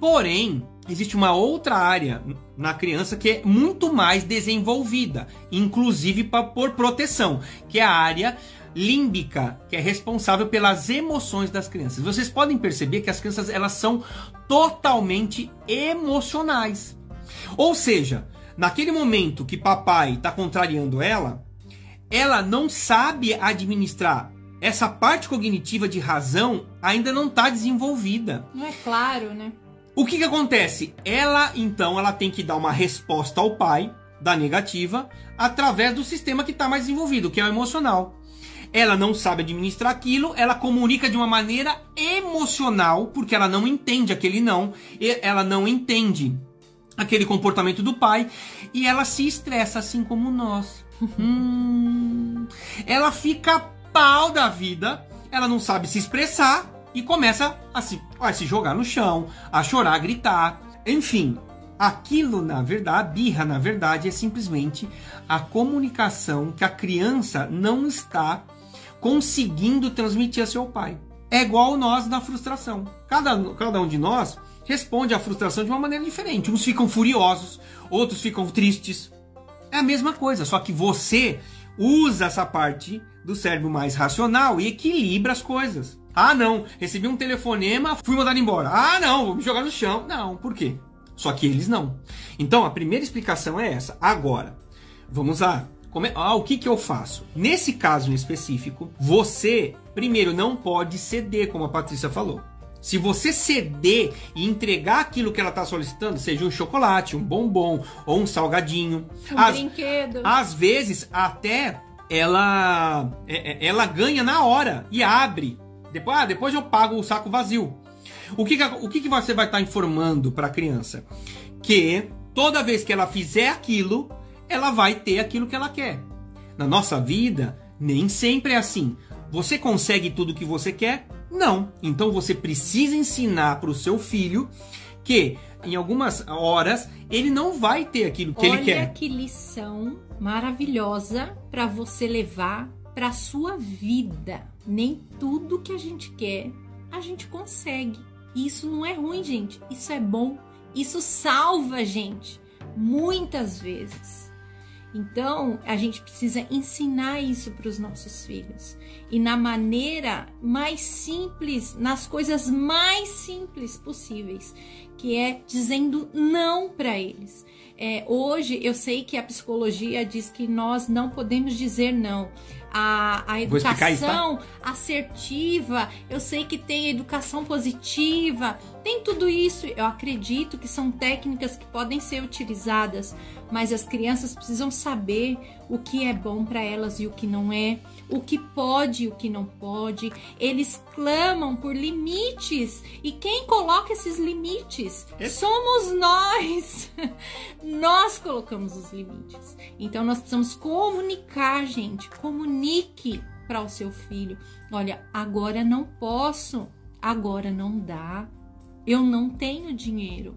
Porém, existe uma outra área na criança que é muito mais desenvolvida, inclusive por proteção, que é a área límbica, que é responsável pelas emoções das crianças. Vocês podem perceber que as crianças, elas são totalmente emocionais. Ou seja, naquele momento que papai está contrariando ela não sabe administrar. Essa parte cognitiva de razão ainda não está desenvolvida. Não é claro, né? O que acontece? Ela tem que dar uma resposta ao pai da negativa através do sistema que está mais desenvolvido, que é o emocional. Ela não sabe administrar aquilo, ela comunica de uma maneira emocional, porque ela não entende aquele não, ela não entende aquele comportamento do pai, e ela se estressa assim como nós. Ela fica pau da vida, ela não sabe se expressar e começa a se jogar no chão, a chorar, a gritar, enfim. Aquilo, na verdade, a birra, na verdade, é simplesmente a comunicação que a criança não está conseguindo transmitir a seu pai. É igual nós na frustração. Cada um de nós responde à frustração de uma maneira diferente. Uns ficam furiosos, outros ficam tristes. É a mesma coisa, só que você usa essa parte do cérebro mais racional e equilibra as coisas. Ah, não, recebi um telefonema, fui mandado embora. Ah, não, vou me jogar no chão. Não, por quê? Só que eles não. Então, a primeira explicação é essa. Agora, vamos lá. O que eu faço? Nesse caso em específico, você, primeiro, não pode ceder, como a Patrícia falou. Se você ceder e entregar aquilo que ela está solicitando, seja um chocolate, um bombom ou um salgadinho, brinquedo. Às vezes, até ela ganha na hora e abre. Depois eu pago o saco vazio. O que você vai estar informando para a criança? Que toda vez que ela fizer aquilo, ela vai ter aquilo que ela quer. Na nossa vida, nem sempre é assim. Você consegue tudo o que você quer? Não. Então você precisa ensinar para o seu filho que em algumas horas ele não vai ter aquilo que ele quer. Olha que lição maravilhosa para você levar para sua vida. Nem tudo que a gente quer, a gente consegue. Isso não é ruim, gente. Isso é bom. Isso salva a gente muitas vezes. Então, a gente precisa ensinar isso para os nossos filhos. E na maneira mais simples, nas coisas mais simples possíveis, que é dizendo não para eles. Hoje, eu sei que a psicologia diz que nós não podemos dizer não. A educação assertiva, eu sei que tem educação positiva, tem tudo isso. Eu acredito que são técnicas que podem ser utilizadas, mas as crianças precisam saber o que é bom para elas e o que não é, o que pode e o que não pode. Eles clamam por limites, e quem coloca esses limites somos nós. Nós colocamos os limites. Então nós precisamos comunicar, gente. Comunique para o seu filho. Olha, agora não posso, agora não dá, eu não tenho dinheiro.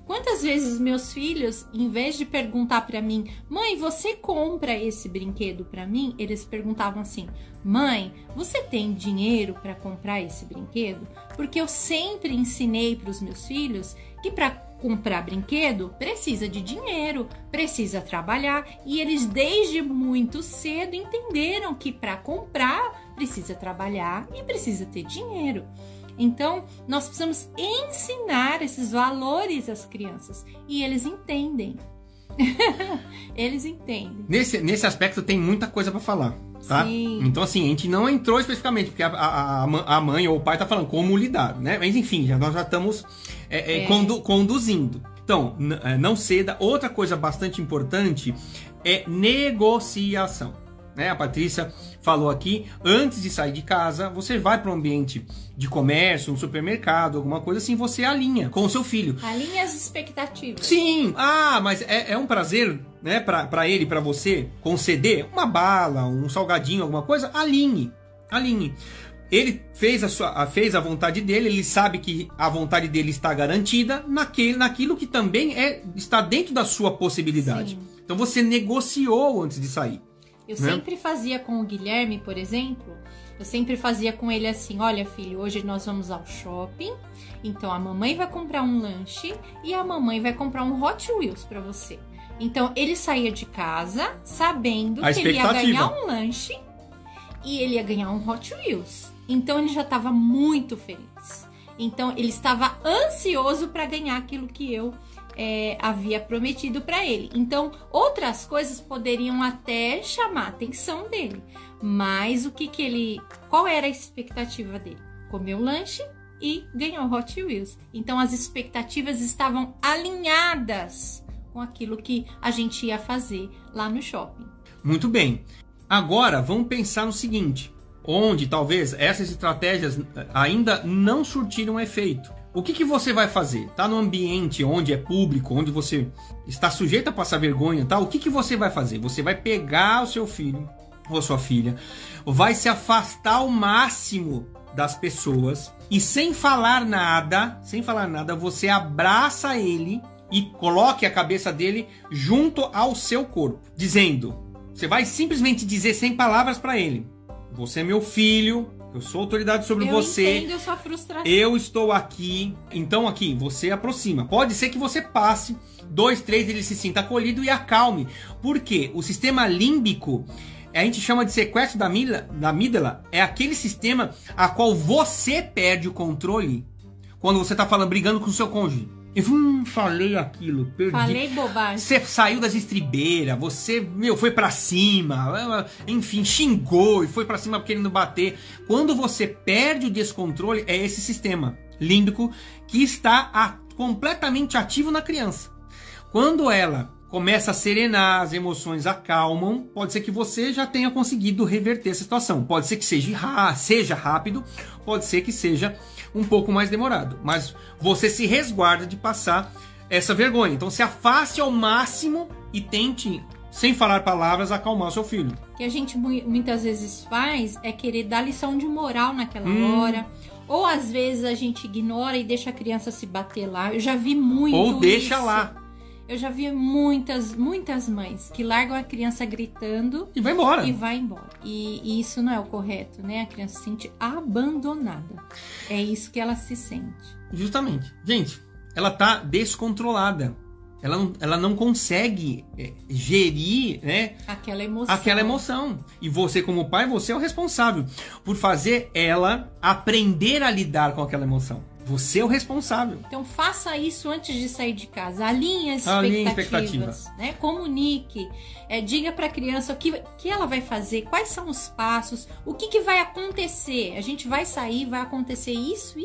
Quantas vezes meus filhos, em vez de perguntar para mim, mãe, você compra esse brinquedo para mim? Eles perguntavam assim, mãe, você tem dinheiro para comprar esse brinquedo? Porque eu sempre ensinei para os meus filhos que para comprar brinquedo precisa de dinheiro, precisa trabalhar, e eles desde muito cedo entenderam que para comprar precisa trabalhar e precisa ter dinheiro. Então, nós precisamos ensinar esses valores às crianças. E eles entendem. Eles entendem. Nesse aspecto tem muita coisa para falar, tá? Sim. Então, assim, a gente não entrou especificamente, porque a mãe ou o pai tá falando como lidar, né? Mas, enfim, nós já estamos conduzindo. Então, não ceda. Outra coisa bastante importante é negociação. Né? A Patrícia falou aqui, antes de sair de casa, você vai para um ambiente de comércio, um supermercado, alguma coisa assim, você alinha com o seu filho. Alinha as expectativas. Sim, mas é um prazer, né, para ele, para você, conceder uma bala, um salgadinho, alguma coisa, alinhe. Ele fez a vontade dele, ele sabe que a vontade dele está garantida naquilo que também está dentro da sua possibilidade. Sim. Então você negociou antes de sair. Eu sempre fazia com o Guilherme, por exemplo, eu sempre fazia com ele assim, olha filho, hoje nós vamos ao shopping, então a mamãe vai comprar um lanche e a mamãe vai comprar um Hot Wheels para você. Então ele saía de casa sabendo que ele ia ganhar um lanche e ele ia ganhar um Hot Wheels. Então ele já estava muito feliz. Então ele estava ansioso para ganhar aquilo que eu havia prometido para ele. Então outras coisas poderiam até chamar a atenção dele, mas qual era a expectativa dele? Comer o lanche e ganhar o Hot Wheels. Então as expectativas estavam alinhadas com aquilo que a gente ia fazer lá no shopping. Muito bem. Agora vamos pensar no seguinte, onde talvez essas estratégias ainda não surtiram efeito. O que você vai fazer? Tá no ambiente onde é público, onde você está sujeito a passar vergonha, tá? O que você vai fazer? Você vai pegar o seu filho ou a sua filha, vai se afastar ao máximo das pessoas e sem falar nada, você abraça ele e coloque a cabeça dele junto ao seu corpo, dizendo, você vai simplesmente dizer sem palavras para ele, você é meu filho, eu sou autoridade sobre você. Eu entendo a sua frustração. Eu estou aqui. Então aqui, você aproxima. Pode ser que você passe 2, 3, ele se sinta acolhido e acalme. Por quê? O sistema límbico, a gente chama de sequestro da amígdala, é aquele sistema a qual você perde o controle quando você está brigando com o seu cônjuge. Falei aquilo, perdi. Falei bobagem. Você saiu das estribeiras, você, foi pra cima, enfim, xingou e foi pra cima querendo bater. Quando você perde o descontrole, é esse sistema límbico que está completamente ativo na criança. Quando ela começa a serenar, as emoções acalmam, pode ser que você já tenha conseguido reverter essa situação. Pode ser que seja rápido, pode ser que seja um pouco mais demorado, mas você se resguarda de passar essa vergonha. Então se afaste ao máximo e tente, sem falar palavras, acalmar o seu filho. O que a gente muitas vezes faz é querer dar lição de moral naquela hora, ou às vezes a gente ignora e deixa a criança se bater lá. Eu já vi muito ou deixa isso. lá. Eu já vi muitas mães que largam a criança gritando e vai embora. E isso não é o correto, né? A criança se sente abandonada. É isso que ela se sente. Justamente. Gente, ela tá descontrolada. Ela não consegue gerir, né, aquela emoção. E você, como pai, você é o responsável por fazer ela aprender a lidar com aquela emoção. Você é o responsável. Então faça isso antes de sair de casa. Alinhe as expectativas. Né? Comunique. Diga para a criança o que ela vai fazer, quais são os passos, o que vai acontecer. A gente vai sair, vai acontecer isso.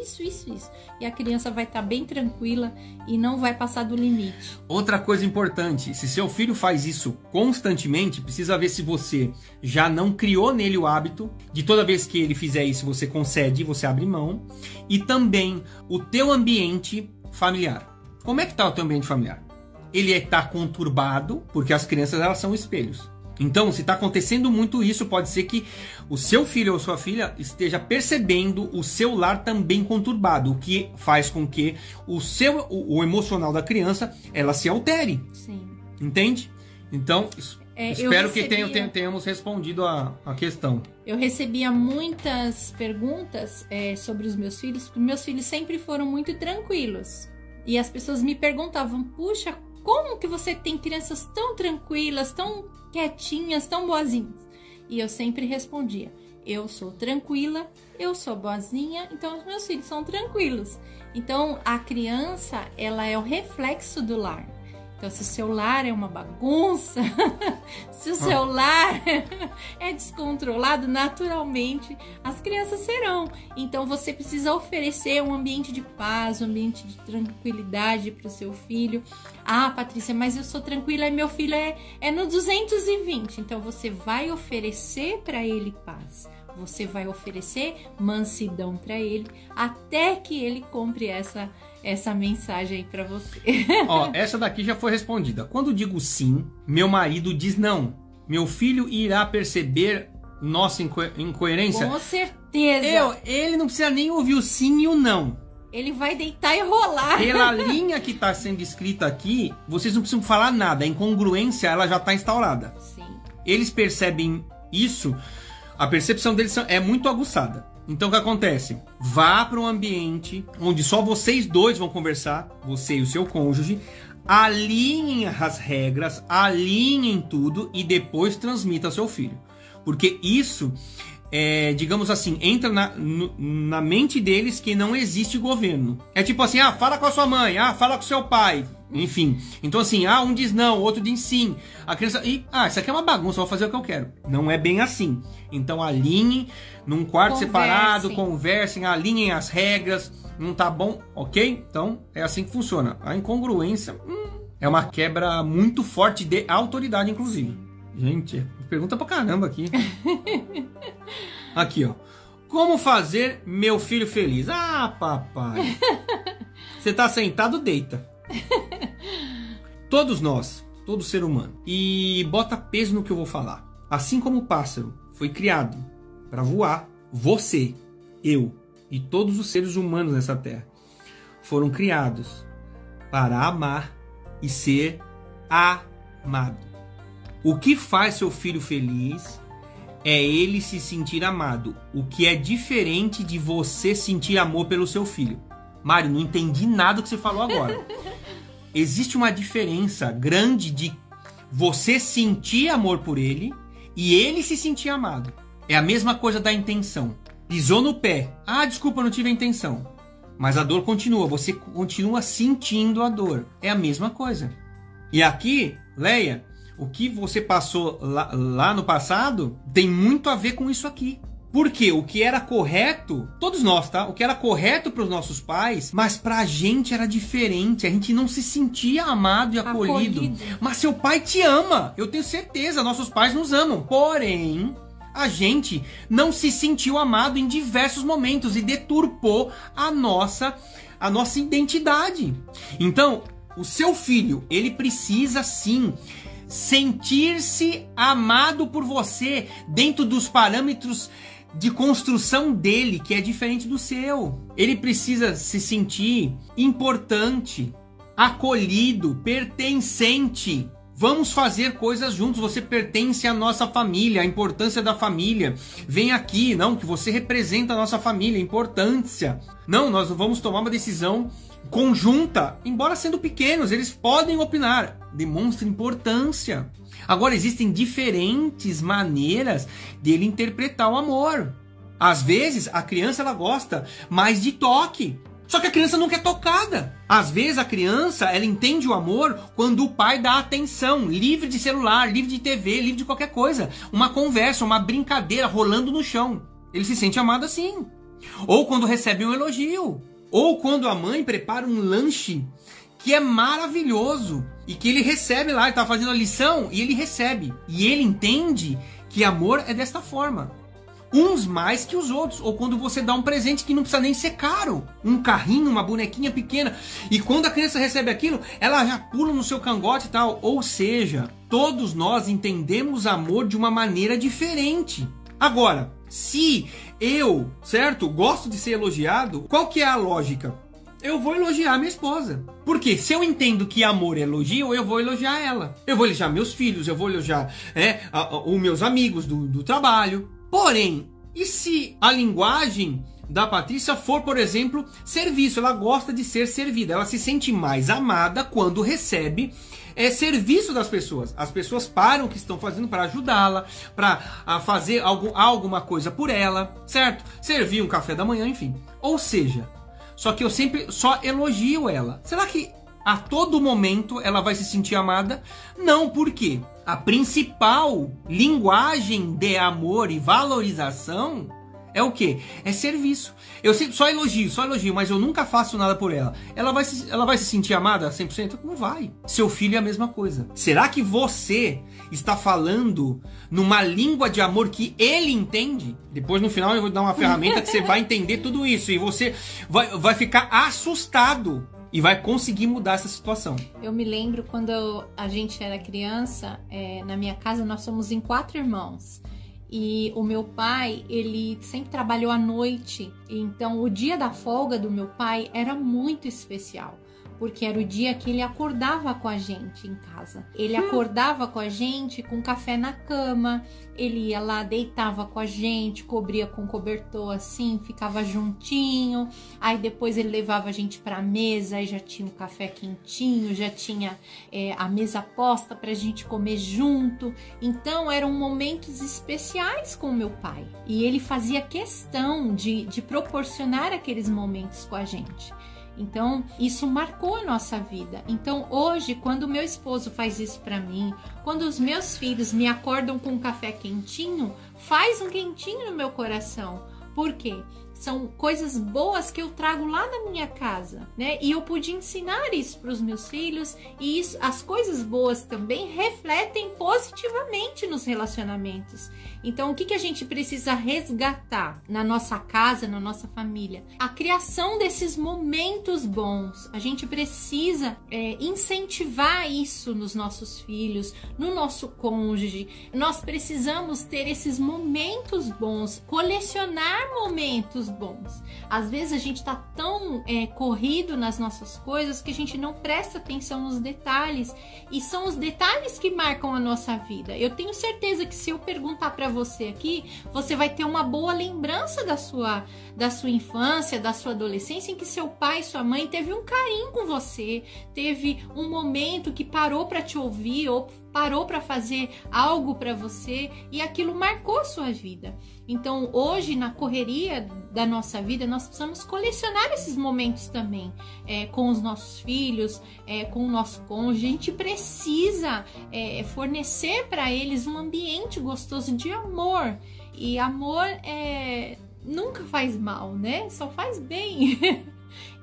E a criança vai estar bem tranquila e não vai passar do limite. Outra coisa importante, se seu filho faz isso constantemente, precisa ver se você já não criou nele o hábito de toda vez que ele fizer isso, você concede, você abre mão. E também o teu ambiente familiar. Como é que está o teu ambiente familiar? Ele está conturbado, porque as crianças, elas são espelhos. Então, se está acontecendo muito isso, pode ser que o seu filho ou sua filha esteja percebendo o seu lar também conturbado, o que faz com que o emocional da criança, ela se altere. Sim. Entende? Então, espero que tenhamos respondido a questão. Eu recebia muitas perguntas sobre os meus filhos, porque meus filhos sempre foram muito tranquilos. E as pessoas me perguntavam, puxa, como que você tem crianças tão tranquilas, tão quietinhas, tão boazinhas? E eu sempre respondia, eu sou tranquila, eu sou boazinha, então os meus filhos são tranquilos. Então a criança, ela é o reflexo do lar. Então, se o seu lar é uma bagunça, se o seu lar é descontrolado, naturalmente as crianças serão. Então, você precisa oferecer um ambiente de paz, um ambiente de tranquilidade para o seu filho. Ah, Patrícia, mas eu sou tranquila e meu filho é no 220. Então, você vai oferecer para ele paz. Você vai oferecer mansidão para ele, até que ele compre essa mensagem aí pra você. Ó, essa daqui já foi respondida. Quando digo sim, meu marido diz não. Meu filho irá perceber nossa incoerência? Com certeza. Ele não precisa nem ouvir o sim e o não. Ele vai deitar e rolar. Pela linha que está sendo escrita aqui, vocês não precisam falar nada. A incongruência, ela já está instaurada. Sim. Eles percebem isso, a percepção deles é muito aguçada. Então o que acontece? Vá para um ambiente onde só vocês dois vão conversar, você e o seu cônjuge, alinhem as regras, alinhem tudo e depois transmita ao seu filho. Porque isso digamos assim, entra na mente deles que não existe governo. É tipo assim, fala com a sua mãe, fala com o seu pai. Enfim, então assim, um diz não, o outro diz sim. A criança, isso aqui é uma bagunça, eu vou fazer o que eu quero. Não é bem assim. Então alinhem num quarto separado, conversem, alinhem as regras. Não tá bom, ok? Então é assim que funciona. A incongruência é uma quebra muito forte de autoridade, inclusive. Gente, pergunta pra caramba aqui. Aqui, ó. Como fazer meu filho feliz? Papai. Você tá sentado, deita. Todos nós, todo ser humano. E bota peso no que eu vou falar. Assim como o pássaro foi criado para voar, você, eu e todos os seres humanos nessa terra foram criados para amar e ser amado. O que faz seu filho feliz é ele se sentir amado. O que é diferente de você sentir amor pelo seu filho. Mário, não entendi nada do que você falou agora. Existe uma diferença grande de você sentir amor por ele e ele se sentir amado. É a mesma coisa da intenção. Pisou no pé. Desculpa, não tive a intenção. Mas a dor continua. Você continua sentindo a dor. É a mesma coisa. E aqui, Leia, o que você passou lá no passado tem muito a ver com isso aqui. Porque o que era correto, todos nós, tá? O que era correto para os nossos pais, mas pra gente era diferente. A gente não se sentia amado e acolhido. Mas seu pai te ama. Eu tenho certeza, nossos pais nos amam. Porém, a gente não se sentiu amado em diversos momentos e deturpou a nossa identidade. Então, o seu filho, ele precisa sim sentir-se amado por você dentro dos parâmetros de construção dele, que é diferente do seu. Ele precisa se sentir importante, acolhido, pertencente. Vamos fazer coisas juntos, você pertence à nossa família, a importância da família. Vem aqui, não, que você representa a nossa família, a importância. Não, nós vamos tomar uma decisão conjunta, embora sendo pequenos, eles podem opinar. Demonstra importância. Agora, existem diferentes maneiras dele interpretar o amor. Às vezes, a criança ela gosta mais de toque. Só que a criança nunca é tocada. Às vezes, a criança ela entende o amor quando o pai dá atenção. Livre de celular, livre de TV, livre de qualquer coisa. Uma conversa, uma brincadeira rolando no chão. Ele se sente amado assim. Ou quando recebe um elogio. Ou quando a mãe prepara um lanche que é maravilhoso e que ele recebe lá, ele tá fazendo a lição e ele recebe. E ele entende que amor é desta forma. Uns mais que os outros. Ou quando você dá um presente que não precisa nem ser caro. Um carrinho, uma bonequinha pequena. E quando a criança recebe aquilo, ela já pula no seu cangote e tal. Ou seja, todos nós entendemos amor de uma maneira diferente. Agora, se eu, certo, gosto de ser elogiado, qual que é a lógica? Eu vou elogiar minha esposa. Porque se eu entendo que amor é elogio, eu vou elogiar ela. Eu vou elogiar meus filhos, eu vou elogiar os meus amigos do trabalho. Porém, e se a linguagem da Patrícia for, por exemplo, serviço? Ela gosta de ser servida. Ela se sente mais amada quando recebe serviço das pessoas. As pessoas param o que estão fazendo para ajudá-la, para fazer alguma coisa por ela, certo? Servir um café da manhã, enfim. Ou seja, só que eu sempre só elogio ela. Será que a todo momento ela vai se sentir amada? Não, por quê? A principal linguagem de amor e valorização é o quê? É serviço. Eu sempre só elogio, mas eu nunca faço nada por ela. Ela vai se sentir amada 100%? Não vai. Seu filho é a mesma coisa. Será que você está falando numa língua de amor que ele entende? Depois no final eu vou dar uma ferramenta que você vai entender tudo isso. E você vai ficar assustado. E vai conseguir mudar essa situação. Eu me lembro quando a gente era criança, na minha casa nós somos em 4 irmãos. E o meu pai, ele sempre trabalhou à noite. Então o dia da folga do meu pai era muito especial. porque era o dia que ele acordava com a gente em casa. Ele acordava com a gente com café na cama, ele ia lá, deitava com a gente, cobria com cobertor assim, ficava juntinho, aí depois ele levava a gente pra mesa, aí já tinha o café quentinho, já tinha a mesa posta pra gente comer junto. Então eram momentos especiais com o meu pai, e ele fazia questão de proporcionar aqueles momentos com a gente. Então, isso marcou a nossa vida. Então, hoje, quando meu esposo faz isso pra mim, quando os meus filhos me acordam com um café quentinho, faz um quentinho no meu coração. Por quê? São coisas boas que eu trago lá da minha casa, né? E eu pude ensinar isso para os meus filhos, e isso, as coisas boas também refletem positivamente nos relacionamentos. Então, o que a gente precisa resgatar na nossa casa, na nossa família? A criação desses momentos bons. A gente precisa incentivar isso nos nossos filhos, no nosso cônjuge. Nós precisamos ter esses momentos bons, colecionar momentos bons. Às vezes a gente tá tão corrido nas nossas coisas que a gente não presta atenção nos detalhes, e são os detalhes que marcam a nossa vida. Eu tenho certeza que se eu perguntar para você aqui, você vai ter uma boa lembrança da sua infância, da sua adolescência, em que seu pai e sua mãe teve um carinho com você, teve um momento que parou para te ouvir ou parou para fazer algo para você, e aquilo marcou a sua vida. Então, hoje, na correria da nossa vida, nós precisamos colecionar esses momentos também, com os nossos filhos, com o nosso cônjuge. A gente precisa fornecer para eles um ambiente gostoso de amor. E amor nunca faz mal, né? Só faz bem.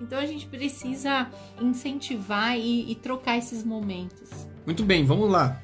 Então, a gente precisa incentivar e trocar esses momentos. Muito bem, vamos lá.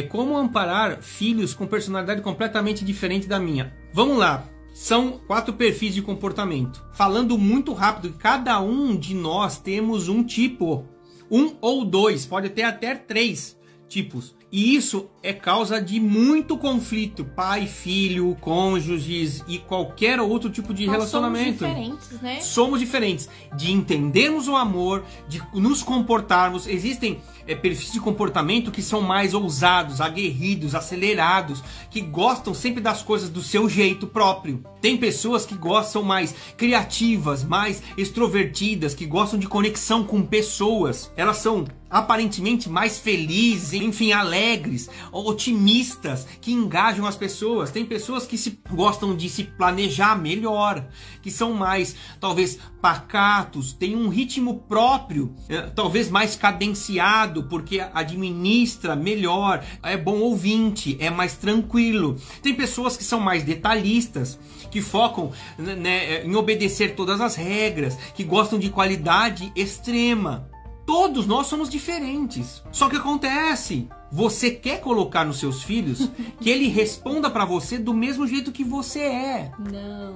Como amparar filhos com personalidade completamente diferente da minha? Vamos lá. São 4 perfis de comportamento. Falando muito rápido, cada um de nós temos um tipo. 1 ou 2, pode ter até 3 tipos. E isso é causa de muito conflito. Pai, filho, cônjuges e qualquer outro tipo de relacionamento. Somos diferentes, né? Somos diferentes. De entendermos o amor, de nos comportarmos. Existem perfis de comportamento que são mais ousados, aguerridos, acelerados, que gostam sempre das coisas do seu jeito próprio. Tem pessoas que gostam mais criativas, mais extrovertidas, que gostam de conexão com pessoas. Elas são aparentemente mais felizes, enfim, alegres, otimistas, que engajam as pessoas. Tem pessoas que gostam de se planejar melhor, que são mais, talvez, pacatos, têm um ritmo próprio, talvez mais cadenciado, porque administra melhor, é bom ouvinte, é mais tranquilo. Tem pessoas que são mais detalhistas, que focam, né, em obedecer todas as regras, que gostam de qualidade extrema. Todos nós somos diferentes. Só que acontece, você quer colocar nos seus filhos que ele responda pra você do mesmo jeito que você é. Não.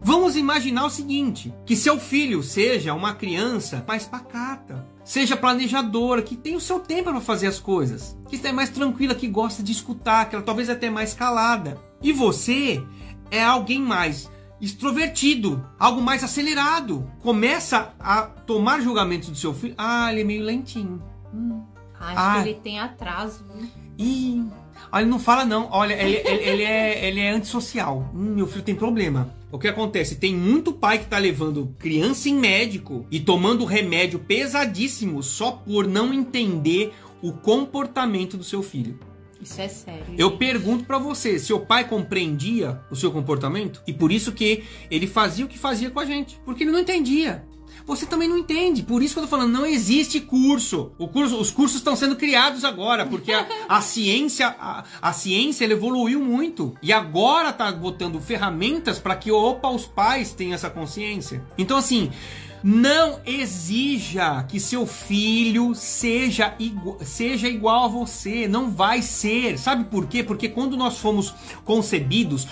Vamos imaginar o seguinte, que seu filho seja uma criança mais pacata, seja planejadora, que tem o seu tempo para fazer as coisas, que está mais tranquila, que gosta de escutar, que ela talvez até mais calada. E você é alguém mais extrovertido, algo mais acelerado. Começa a tomar julgamentos do seu filho. Ah, ele é meio lentinho. Acho que ele tem atraso. Ih, olha, não fala não. Olha, ele é antissocial. Meu filho tem problema. O que acontece? Tem muito pai que tá levando criança em médico e tomando remédio pesadíssimo só por não entender o comportamento do seu filho. Isso é sério. Eu pergunto pra você, seu pai compreendia o seu comportamento? E por isso que ele fazia o que fazia com a gente. Porque ele não entendia. Você também não entende. Por isso que eu tô falando, não existe curso. Os cursos estão sendo criados agora, porque a ciência ela evoluiu muito. E agora tá botando ferramentas para que, os pais tenham essa consciência. Então, assim, não exija que seu filho seja igual a você. Não vai ser. Sabe por quê? Porque quando nós fomos concebidos,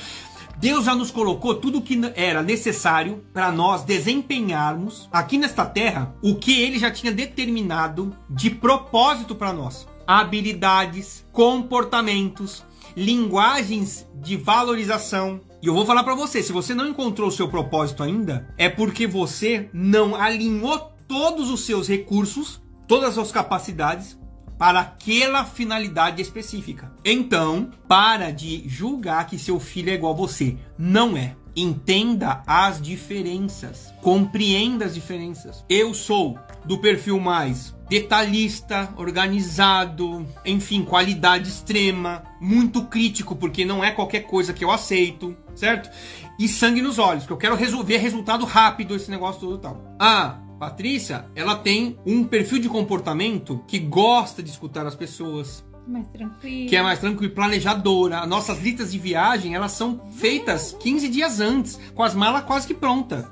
Deus já nos colocou tudo o que era necessário para nós desempenharmos aqui nesta terra o que Ele já tinha determinado de propósito para nós. Habilidades, comportamentos, linguagens de valorização. E eu vou falar para você, se você não encontrou o seu propósito ainda, é porque você não alinhou todos os seus recursos, todas as suas capacidades para aquela finalidade específica. Então, para de julgar que seu filho é igual a você. Não é. Entenda as diferenças. Compreenda as diferenças. Eu sou do perfil mais detalhista, organizado, enfim, qualidade extrema, muito crítico, porque não é qualquer coisa que eu aceito, certo? E sangue nos olhos, porque eu quero resolver resultado rápido, esse negócio todo e tal. A Patrícia, ela tem um perfil de comportamento que gosta de escutar as pessoas, mais tranquilo. Que é mais tranquilo, planejadora. Nossas listas de viagem, elas são feitas 15 dias antes, com as malas quase que prontas,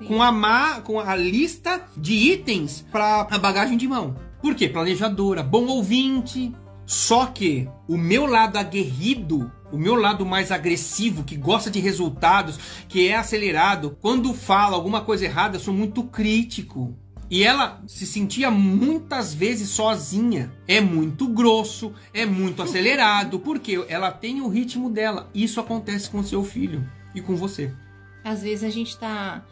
com a lista de itens para a bagagem de mão. Por quê? Planejadora, bom ouvinte. Só que o meu lado aguerrido, o meu lado mais agressivo, que gosta de resultados, que é acelerado, quando fala alguma coisa errada, eu sou muito crítico. E ela se sentia muitas vezes sozinha. É muito grosso, é muito acelerado, porque ela tem o ritmo dela. Isso acontece com seu filho e com você. Às vezes a gente tá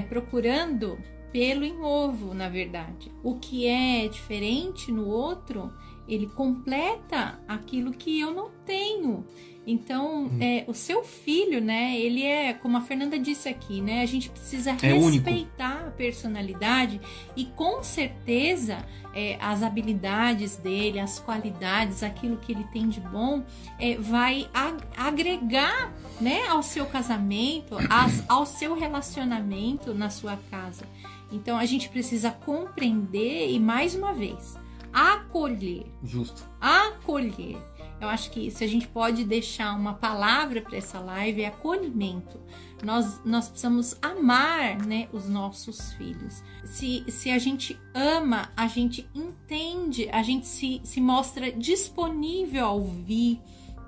procurando pelo em ovo, na verdade. O que é diferente no outro, ele completa aquilo que eu não tenho. Então, o seu filho, né, ele é, como a Fernanda disse aqui, né, a gente precisa respeitar a personalidade e com certeza as habilidades dele, as qualidades, aquilo que ele tem de bom, vai agregar, né, ao seu casamento, ao seu relacionamento na sua casa. Então, a gente precisa compreender e, mais uma vez, acolher. Justo. Acolher. Eu acho que se a gente pode deixar uma palavra para essa live, é acolhimento. Nós precisamos amar, né, os nossos filhos. Se a gente ama, a gente entende, a gente se mostra disponível a ouvir,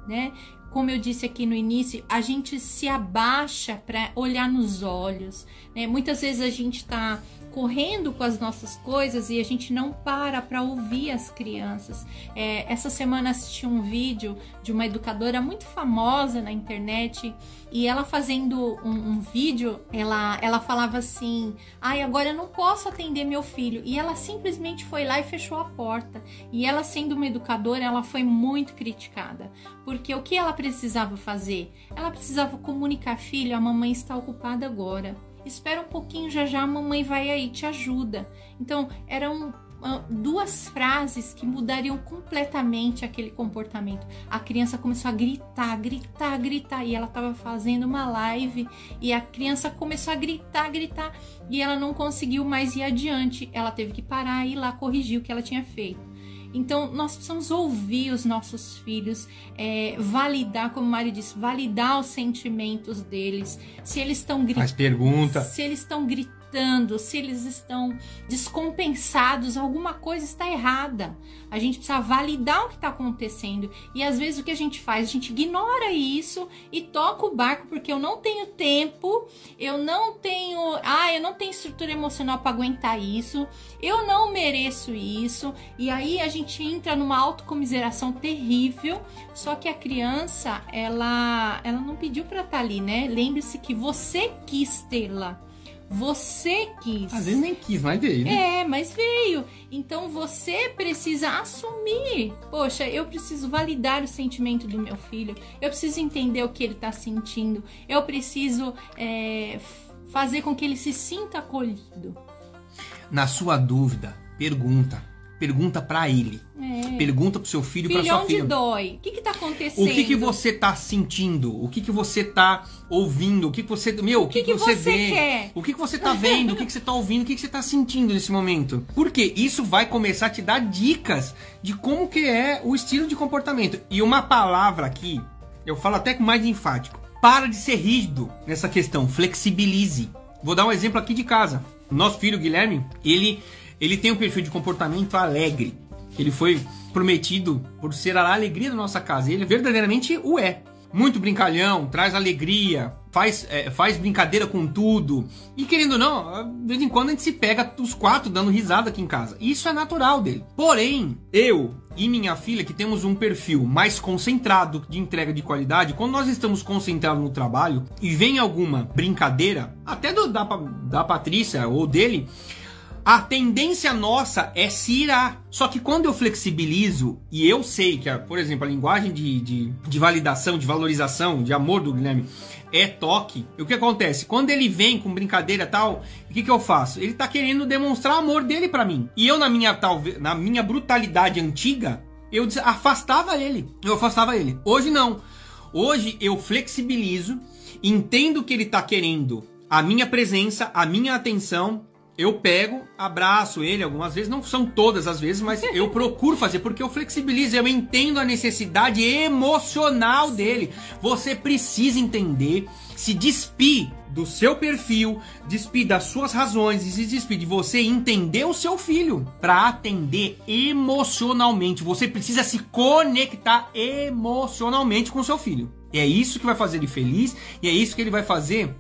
né? Como eu disse aqui no início, a gente se abaixa para olhar nos olhos, né? Muitas vezes a gente está correndo com as nossas coisas e a gente não para ouvir as crianças. Essa semana assisti um vídeo de uma educadora muito famosa na internet e ela fazendo um vídeo, ela falava assim: ai, agora eu não posso atender meu filho. E ela simplesmente foi lá e fechou a porta. E ela, sendo uma educadora, ela foi muito criticada. Porque o que ela precisava fazer? Ela precisava comunicar: filho, a mamãe está ocupada agora. Espera um pouquinho, já a mamãe vai aí, te ajuda. Então, eram duas frases que mudariam completamente aquele comportamento. A criança começou a gritar. E ela estava fazendo uma live e a criança começou a gritar. E ela não conseguiu mais ir adiante. Ela teve que parar e ir lá corrigir o que ela tinha feito. Então, nós precisamos ouvir os nossos filhos, validar, como o Mário disse, validar os sentimentos deles. Se eles estão gritando, faz pergunta. Se eles estão gritando, se eles estão descompensados, alguma coisa está errada. A gente precisa validar o que está acontecendo. E às vezes o que a gente faz? A gente ignora isso e toca o barco porque eu não tenho tempo, eu não tenho estrutura emocional para aguentar isso, eu não mereço isso. E aí a gente entra numa autocomiseração terrível. Só que a criança, ela não pediu para estar ali, né? Lembre-se que você quis tê-la. Você quis. Às vezes nem quis, mas veio, né? Mas veio. Então você precisa assumir. Poxa, eu preciso validar o sentimento do meu filho. Eu preciso entender o que ele está sentindo. Eu preciso fazer com que ele se sinta acolhido. Na sua dúvida, pergunta para ele. Pergunta pro seu filho e pra sua filha. Onde dói? O que tá acontecendo? O que você tá sentindo? O que você tá ouvindo? O que você você vê? Quer? O que você tá vendo? O que você tá ouvindo? O que você tá sentindo nesse momento? Porque isso vai começar a te dar dicas de como que é o estilo de comportamento. E uma palavra aqui, eu falo até com mais enfático. Para de ser rígido nessa questão. Flexibilize. Vou dar um exemplo aqui de casa. Nosso filho, Guilherme, ele tem um perfil de comportamento alegre. Ele foi prometido por ser a alegria da nossa casa. E ele verdadeiramente o é. Muito brincalhão, traz alegria, faz brincadeira com tudo. E querendo ou não, de vez em quando a gente se pega os quatro dando risada aqui em casa. Isso é natural dele. Porém, eu e minha filha, que temos um perfil mais concentrado de entrega de qualidade, quando nós estamos concentrados no trabalho e vem alguma brincadeira, até da Patrícia ou dele, a tendência nossa é se irar. Só que quando eu flexibilizo, e eu sei que, por exemplo, a linguagem de validação, de valorização, de amor do Guilherme é toque, o que acontece? Quando ele vem com brincadeira e tal, o que eu faço? Ele tá querendo demonstrar amor dele pra mim. E eu, na minha brutalidade antiga, eu afastava ele. Hoje não. Hoje eu flexibilizo, entendo que ele tá querendo a minha presença, a minha atenção. Eu pego, abraço ele algumas vezes, não são todas as vezes, mas eu procuro fazer, porque eu flexibilizo, eu entendo a necessidade emocional dele. Você precisa entender, se despir do seu perfil, despir das suas razões e se despir de você entender o seu filho para atender emocionalmente. Você precisa se conectar emocionalmente com o seu filho. E é isso que vai fazer ele feliz e é isso que ele vai fazer.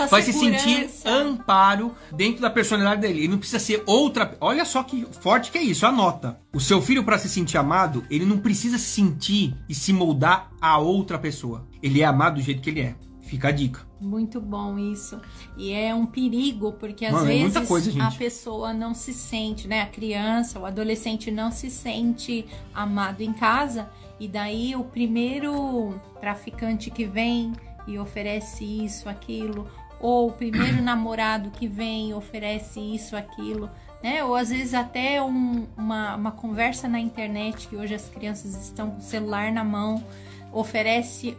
Vai se sentir amparo dentro da personalidade dele. Ele não precisa ser outra. Olha só que forte que é isso, anota. O seu filho, para se sentir amado, ele não precisa se sentir e se moldar a outra pessoa. Ele é amado do jeito que ele é. Fica a dica. Muito bom isso. E é um perigo, porque às vezes a pessoa não se sente, né? A criança, o adolescente não se sente amado em casa. E daí o primeiro traficante que vem e oferece isso, aquilo, ou o primeiro namorado que vem e oferece isso, aquilo, né? Ou às vezes até uma conversa na internet, que hoje as crianças estão com o celular na mão, oferecendo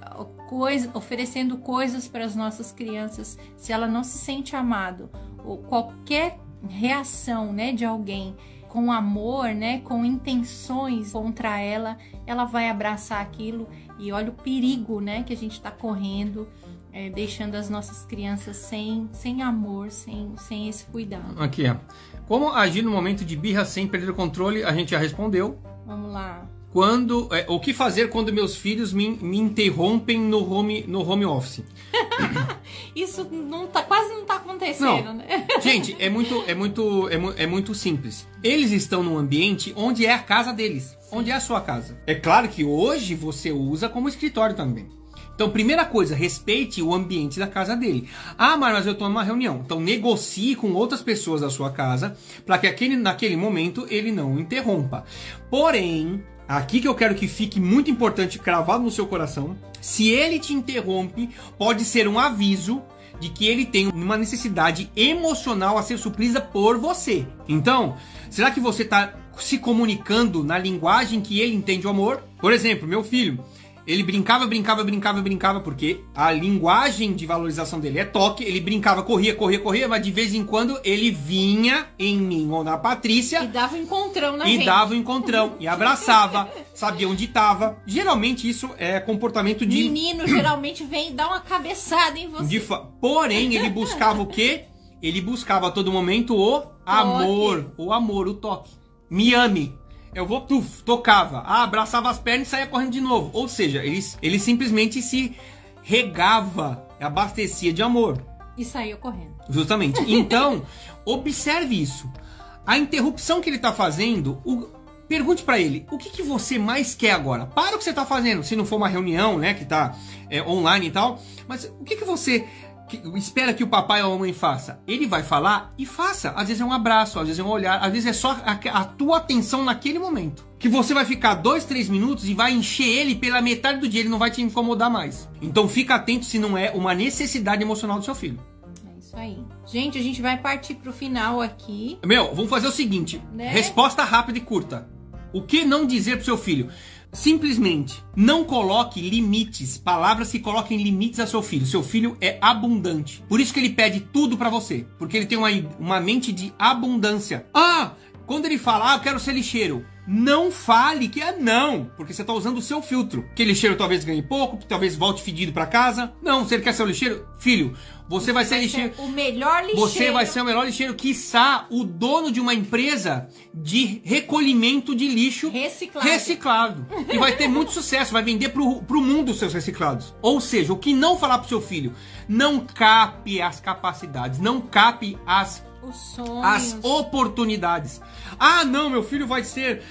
coisas para as nossas crianças. Se ela não se sente amado, ou qualquer reação, né, de alguém com amor, né, com intenções contra ela, ela vai abraçar aquilo. E olha o perigo, né, que a gente está correndo, deixando as nossas crianças sem amor, sem esse cuidado. Aqui, ó. Como agir no momento de birra sem perder o controle? A gente já respondeu. Vamos lá. O que fazer quando meus filhos me interrompem no home office? Isso quase não tá acontecendo, não, né? Gente, é muito simples. Eles estão num ambiente onde é a casa deles, sim, onde é a sua casa. É claro que hoje você usa como escritório também. Então, primeira coisa, respeite o ambiente da casa dele. Ah, mas eu estou numa reunião. Então, negocie com outras pessoas da sua casa para que naquele momento ele não interrompa. Porém, aqui que eu quero que fique muito importante, cravado no seu coração, se ele te interrompe, pode ser um aviso de que ele tem uma necessidade emocional a ser suprida por você. Então, será que você está se comunicando na linguagem que ele entende o amor? Por exemplo, meu filho, ele brincava, porque a linguagem de valorização dele é toque. Ele brincava, corria, mas de vez em quando ele vinha em mim ou na Patrícia. E dava um encontrão na gente. E dava um encontrão, e abraçava, sabia onde estava. Geralmente isso é comportamento de... Menino geralmente vem dar uma cabeçada em você. Porém, ele buscava o quê? Ele buscava a todo momento o amor, o toque. Me ame. Eu vou, tocava, abraçava as pernas e saía correndo de novo. Ou seja, ele simplesmente se regava, abastecia de amor. E saía correndo. Justamente. Então, observe isso. A interrupção que ele está fazendo, pergunte para ele, o que você mais quer agora? Para o que você está fazendo, se não for uma reunião, né, que está online e tal. Mas o que você... espera que o papai ou a mamãe faça? Ele vai falar e faça. Às vezes é um abraço, às vezes é um olhar, às vezes é só a tua atenção naquele momento. Que você vai ficar 2, 3 minutos e vai encher ele pela metade do dia, ele não vai te incomodar mais. Então fica atento se não é uma necessidade emocional do seu filho. É isso aí. Gente, a gente vai partir pro final aqui. Vamos fazer o seguinte, né? Resposta rápida e curta. O que não dizer pro seu filho? Simplesmente não coloque limites, palavras que coloquem limites a seu filho. Seu filho é abundante. Por isso que ele pede tudo pra você. Porque ele tem uma mente de abundância. Quando ele fala, eu quero ser lixeiro, não fale que é não, porque você tá usando o seu filtro. Que lixeiro talvez ganhe pouco, que talvez volte fedido pra casa. Não, se ele quer ser o lixeiro, filho, você vai ser lixeiro. O melhor lixeiro. Você vai ser o melhor lixeiro, quiçá o dono de uma empresa de recolhimento de lixo reciclado. E vai ter muito sucesso, vai vender pro mundo os seus reciclados. Ou seja, o que não falar pro seu filho, não cape as capacidades, não cape as Os sonhos. As oportunidades. Ah, não, meu filho vai ser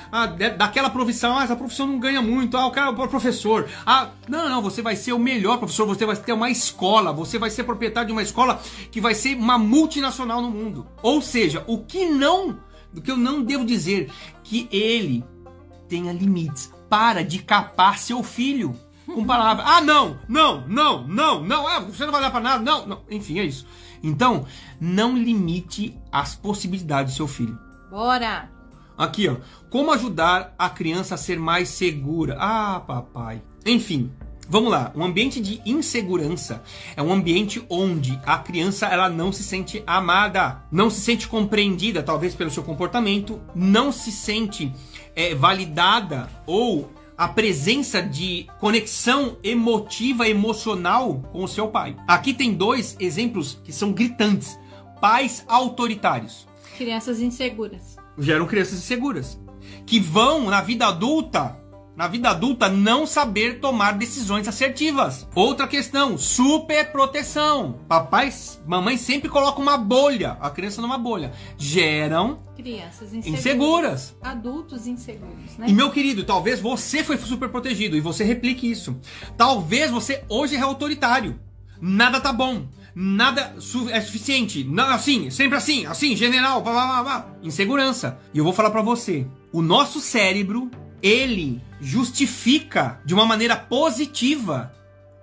daquela profissão. Ah, essa profissão não ganha muito. Ah, o cara é o professor. Ah, não, você vai ser o melhor professor. Você vai ter uma escola. Você vai ser proprietário de uma escola que vai ser uma multinacional no mundo. Ou seja, o que eu não devo dizer, que ele tenha limites. Para de capar seu filho com palavras. Ah, não. Ah, você não vai dar para nada. Não. Enfim, é isso. Então, não limite as possibilidades do seu filho. Bora! Aqui, ó. Como ajudar a criança a ser mais segura? Ah, papai. Enfim, vamos lá. Um ambiente de insegurança é um ambiente onde a criança ela não se sente amada, não se sente compreendida, talvez pelo seu comportamento, não se sente validada ou a presença de conexão emotiva, emocional com o seu pai. Aqui tem 2 exemplos que são gritantes. Pais autoritários. Crianças inseguras. Geram crianças inseguras. Que vão, na vida adulta, não saber tomar decisões assertivas. Outra questão, superproteção. Papais, mamãe sempre coloca uma bolha, a criança numa bolha. Geram crianças inseguras. Adultos inseguros, né? E meu querido, talvez você foi super protegido e você replique isso. Talvez você hoje é autoritário. Nada tá bom. Nada é suficiente. Não, assim, sempre assim, general, insegurança. E eu vou falar pra você, o nosso cérebro, ele justifica de uma maneira positiva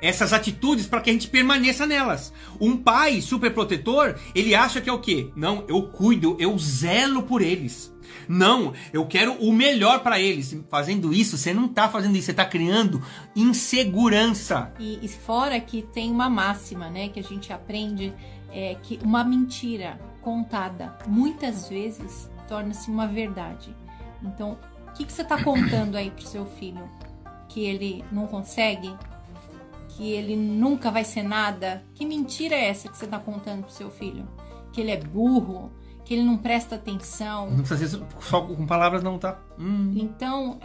essas atitudes para que a gente permaneça nelas. Um pai superprotetor, ele acha que é o quê? Não, eu cuido, eu zelo por eles. Não, eu quero o melhor para eles. Fazendo isso, você não tá fazendo isso, você tá criando insegurança. E fora que tem uma máxima, né, que a gente aprende, que uma mentira contada muitas vezes torna-se uma verdade. Então, o que você tá contando aí pro seu filho? Que ele não consegue? Que ele nunca vai ser nada? Que mentira é essa que você tá contando pro seu filho? Que ele é burro? Que ele não presta atenção? Não precisa ser só com palavras não, tá? Então,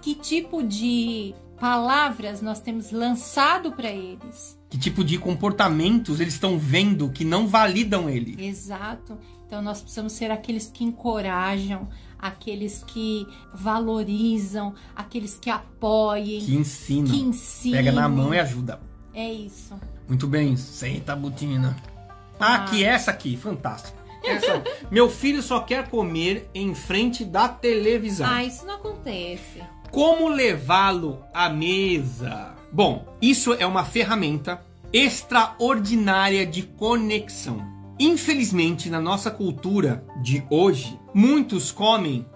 que tipo de palavras nós temos lançado para eles? Que tipo de comportamentos eles estão vendo que não validam ele? Exato. Então, nós precisamos ser aqueles que encorajam, aqueles que valorizam, aqueles que apoiem, que ensinam. Pega na mão e ajuda. É isso. Muito bem. Senta, Butina. Aqui, essa aqui. Fantástico. Meu filho só quer comer em frente da televisão. Ah, isso não acontece. Como levá-lo à mesa? Bom, isso é uma ferramenta extraordinária de conexão. Infelizmente, na nossa cultura de hoje, muitos comem,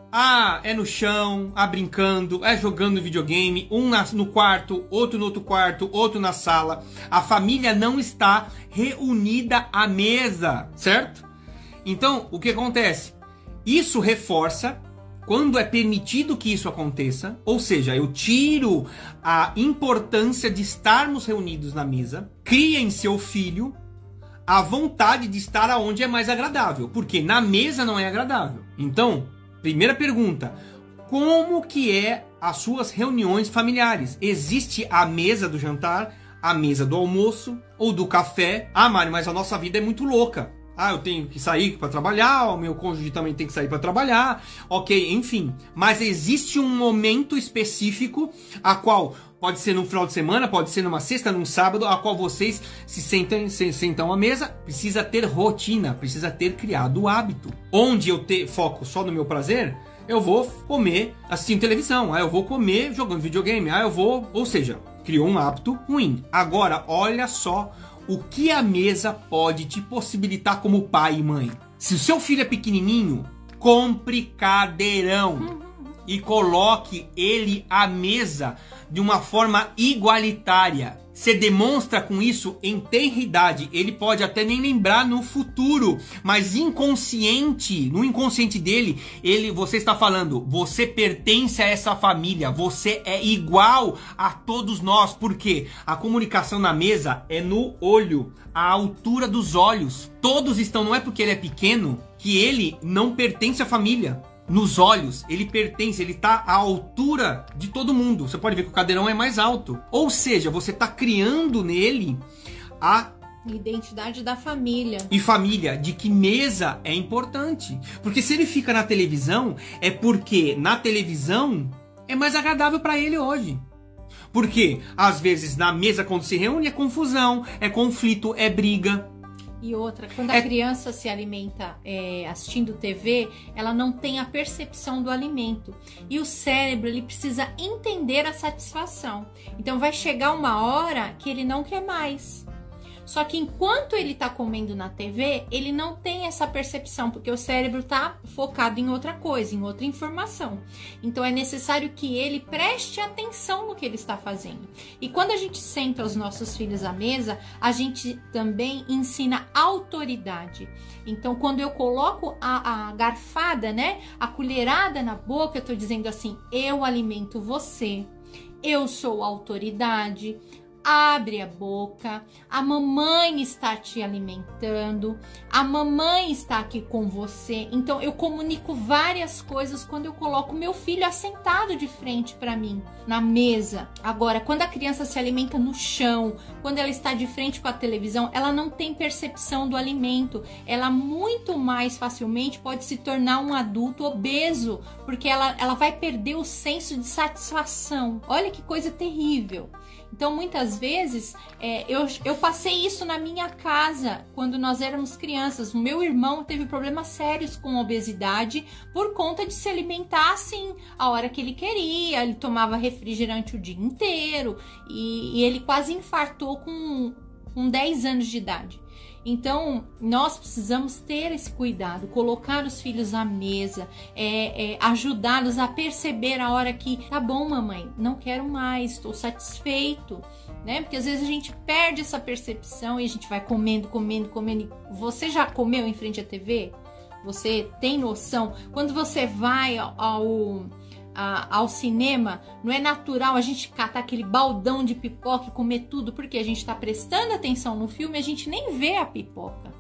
é no chão, brincando, jogando videogame, um no quarto, outro no outro quarto, outro na sala. A família não está reunida à mesa, certo? Então, o que acontece? Isso reforça quando é permitido que isso aconteça, ou seja, eu tiro a importância de estarmos reunidos na mesa, cria em seu filho a vontade de estar aonde é mais agradável, porque na mesa não é agradável. Então, primeira pergunta, como que é as suas reuniões familiares? Existe a mesa do jantar, a mesa do almoço ou do café? Mário, mas a nossa vida é muito louca. Eu tenho que sair para trabalhar, o meu cônjuge também tem que sair para trabalhar, ok, enfim. Mas existe um momento específico, a qual pode ser no final de semana, pode ser numa sexta, num sábado, a qual vocês se sentam à mesa. Precisa ter rotina, precisa ter criado o hábito. Onde eu foco só no meu prazer, eu vou comer assistindo televisão, eu vou comer jogando videogame, ou seja, criou um hábito ruim. Agora, olha só o que a mesa pode te possibilitar como pai e mãe. Se o seu filho é pequenininho, compre cadeirão e coloque ele à mesa de uma forma igualitária. Você demonstra com isso em tenridade. Ele pode até nem lembrar no futuro, mas no inconsciente dele, você está falando, você pertence a essa família, você é igual a todos nós. Por quê? A comunicação na mesa é no olho, à altura dos olhos. Todos estão, não é porque ele é pequeno que ele não pertence à família. Nos olhos, ele pertence, ele está à altura de todo mundo. Você pode ver que o cadeirão é mais alto. Ou seja, você está criando nele a Identidade da família. E família, de que mesa é importante. Porque se ele fica na televisão, é porque na televisão é mais agradável para ele hoje. Porque, às vezes, na mesa, quando se reúne, é confusão, é conflito, é briga. E outra, quando a criança se alimenta assistindo TV, ela não tem a percepção do alimento. E o cérebro, ele precisa entender a satisfação. Então, vai chegar uma hora que ele não quer mais. Só que enquanto ele está comendo na TV, ele não tem essa percepção, porque o cérebro está focado em outra coisa, em outra informação. Então é necessário que ele preste atenção no que ele está fazendo. E quando a gente senta os nossos filhos à mesa, a gente também ensina autoridade. Então quando eu coloco a garfada, né, a colherada na boca, eu estou dizendo assim: eu alimento você, eu sou autoridade. Abre a boca, a mamãe está te alimentando, a mamãe está aqui com você. Então eu comunico várias coisas quando eu coloco meu filho assentado de frente para mim, na mesa. Agora, quando a criança se alimenta no chão, quando ela está de frente com a televisão, ela não tem percepção do alimento. Ela muito mais facilmente pode se tornar um adulto obeso, porque ela vai perder o senso de satisfação. Olha que coisa terrível. Então, muitas vezes, eu passei isso na minha casa, quando nós éramos crianças. O meu irmão teve problemas sérios com obesidade por conta de se alimentar assim, a hora que ele queria. Ele tomava refrigerante o dia inteiro e ele quase infartou com 10 anos de idade. Então, nós precisamos ter esse cuidado, colocar os filhos à mesa, ajudá-los a perceber a hora que, tá bom, mamãe, não quero mais, estou satisfeito, né? Porque às vezes a gente perde essa percepção e a gente vai comendo. Você já comeu em frente à TV? Você tem noção? Quando você vai ao cinema, não é natural a gente catar aquele baldão de pipoca e comer tudo, porque a gente está prestando atenção no filme, a gente nem vê a pipoca.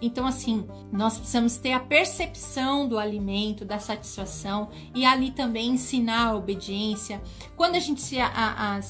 Então, assim, nós precisamos ter a percepção do alimento, da satisfação, e ali também ensinar a obediência. Quando a gente se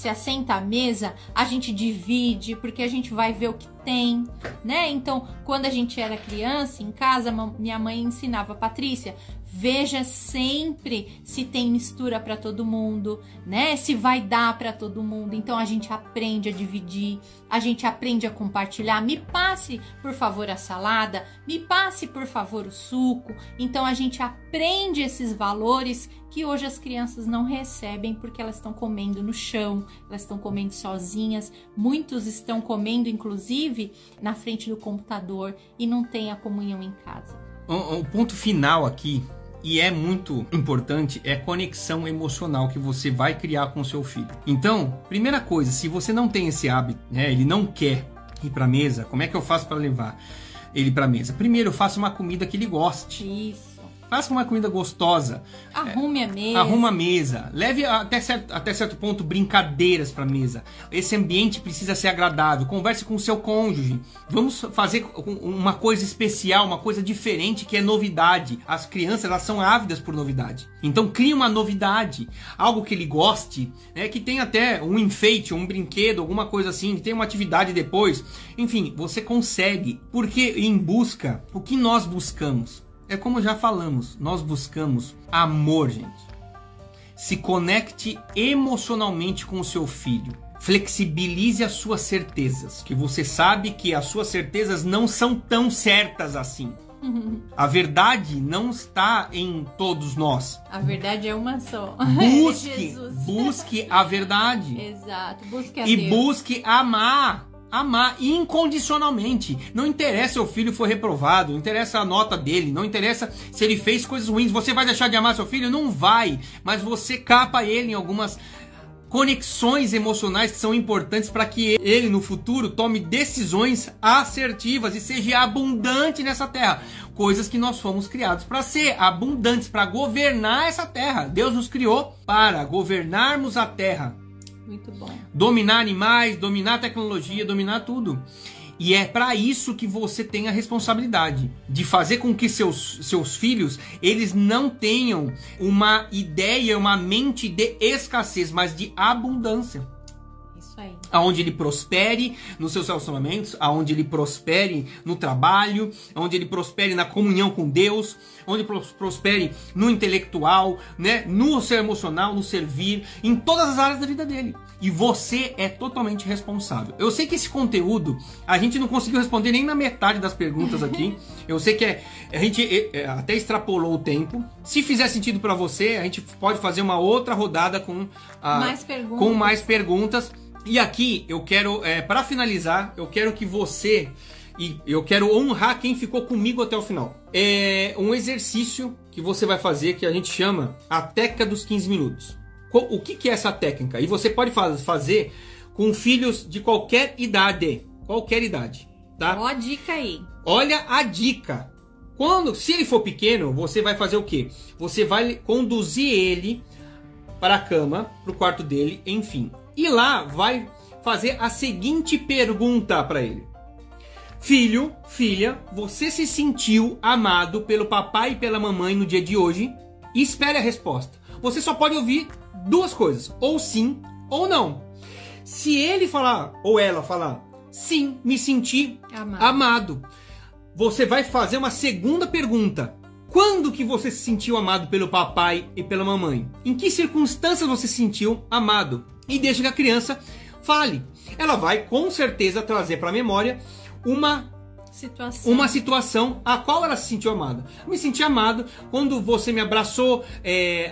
assenta à mesa, a gente divide, porque a gente vai ver o que tem, né? Então, quando a gente era criança, em casa, minha mãe ensinava: Patrícia, veja sempre se tem mistura para todo mundo, né? Se vai dar para todo mundo. Então a gente aprende a dividir, a gente aprende a compartilhar. Me passe, por favor, a salada, me passe, por favor, o suco. Então a gente aprende esses valores que hoje as crianças não recebem, porque elas estão comendo no chão, elas estão comendo sozinhas. Muitos estão comendo, inclusive, na frente do computador e não tem a comunhão em casa. O ponto final aqui, e é muito importante, é a conexão emocional que você vai criar com o seu filho. Então, primeira coisa, se você não tem esse hábito, né, ele não quer ir para a mesa, como é que eu faço para levar ele para a mesa? Primeiro, eu faço uma comida que ele goste. Isso. Faça uma comida gostosa. Arrume a mesa. Arruma a mesa. Leve até certo ponto brincadeiras para a mesa. Esse ambiente precisa ser agradável. Converse com o seu cônjuge. Vamos fazer uma coisa especial, uma coisa diferente, que é novidade. As crianças, elas são ávidas por novidade. Então crie uma novidade. Algo que ele goste, né, que tenha até um enfeite, um brinquedo, alguma coisa assim, que tenha uma atividade depois. Enfim, você consegue. Porque em busca, o que nós buscamos? É como já falamos, nós buscamos amor, gente. Se conecte emocionalmente com o seu filho. Flexibilize as suas certezas, que você sabe que as suas certezas não são tão certas assim. A verdade não está em todos nós. A verdade é uma só. Busque a verdade. Exato, busque a E Deus. busque amar incondicionalmente. Não interessa se o filho foi reprovado, não interessa a nota dele, não interessa se ele fez coisas ruins. Você vai deixar de amar seu filho? Não vai. Mas você capa ele em algumas conexões emocionais que são importantes para que ele no futuro tome decisões assertivas e seja abundante nessa terra. Coisas que nós fomos criados para ser abundantes, para governar essa terra. Deus nos criou para governarmos a terra. Muito bom. Dominar animais, dominar tecnologia, dominar tudo. E é para isso que você tem a responsabilidade de fazer com que seus filhos, eles não tenham uma ideia, uma mente de escassez, mas de abundância. Isso aí. Aonde ele prospere nos seus relacionamentos, aonde ele prospere no trabalho, aonde ele prospere na comunhão com Deus, onde prospere no intelectual, né, no seu emocional, no servir, em todas as áreas da vida dele. E você é totalmente responsável. Eu sei que esse conteúdo, a gente não conseguiu responder nem na metade das perguntas aqui. Eu sei que a gente até extrapolou o tempo. Se fizer sentido para você, a gente pode fazer uma outra rodada com mais perguntas. E aqui eu quero, para finalizar, eu quero que você, e eu quero honrar quem ficou comigo até o final. É um exercício que você vai fazer que a gente chama a técnica dos 15 minutos. O que é essa técnica? E você pode fazer com filhos de qualquer idade. Qualquer idade, tá? Ó a dica aí. Olha a dica. Se ele for pequeno, você vai fazer o quê? Você vai conduzir ele para a cama, para o quarto dele, enfim. E lá vai fazer a seguinte pergunta para ele. Filho, filha, você se sentiu amado pelo papai e pela mamãe no dia de hoje? E espere a resposta. Você só pode ouvir duas coisas, ou sim ou não. Se ele falar, ou ela falar, sim, me senti amado, você vai fazer uma segunda pergunta. Quando que você se sentiu amado pelo papai e pela mamãe? Em que circunstâncias você se sentiu amado? E deixa que a criança fale. Ela vai com certeza trazer para a memória uma situação a qual ela se sentiu amada. Me senti amado quando você me abraçou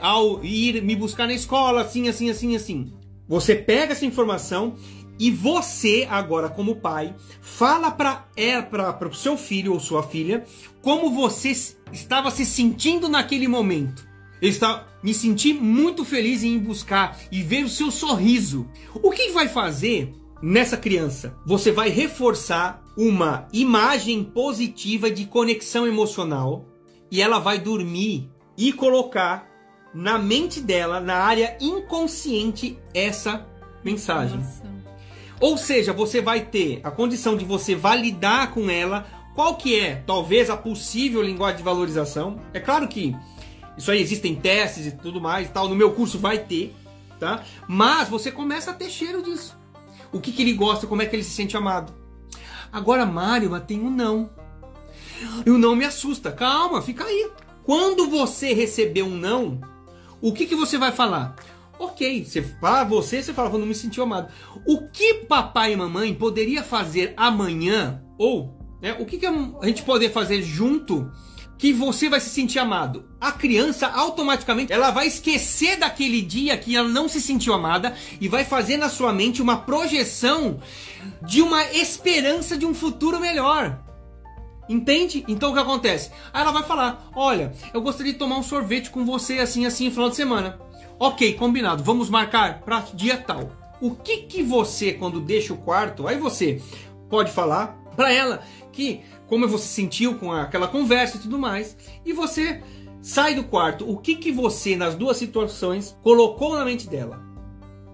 ao ir me buscar na escola, assim, assim, assim, assim. Você pega essa informação e você, agora como pai, fala para o seu filho ou sua filha como você estava se sentindo naquele momento. Me senti muito feliz em ir buscar e ver o seu sorriso. O que vai fazer nessa criança? Você vai reforçar uma imagem positiva de conexão emocional e ela vai dormir e colocar na mente dela, na área inconsciente, essa mensagem. Ou seja, você vai ter a condição de você validar com ela qual que é, talvez, a possível linguagem de valorização. É claro que isso aí existem testes e tudo mais e tal, no meu curso vai ter, tá? Mas você começa a ter cheiro disso. O que ele gosta, como é que ele se sente amado. Agora, Mário, mas tem um não. E o não me assusta. Calma, fica aí. Quando você receber um não, o que você vai falar? Ok, você fala, não me sentiu amado. O que papai e mamãe poderia fazer amanhã? Ou, né, o que a gente poderia fazer junto que você vai se sentir amado? A criança automaticamente ela vai esquecer daquele dia que ela não se sentiu amada e vai fazer na sua mente uma projeção de uma esperança de um futuro melhor. Entende? Então o que acontece? Aí ela vai falar, olha, eu gostaria de tomar um sorvete com você assim, assim, no final de semana. Ok, combinado, vamos marcar para dia tal. O que você, quando deixa o quarto, aí você pode falar para ela que como você se sentiu com aquela conversa e tudo mais, e você sai do quarto. O que você, nas duas situações, colocou na mente dela?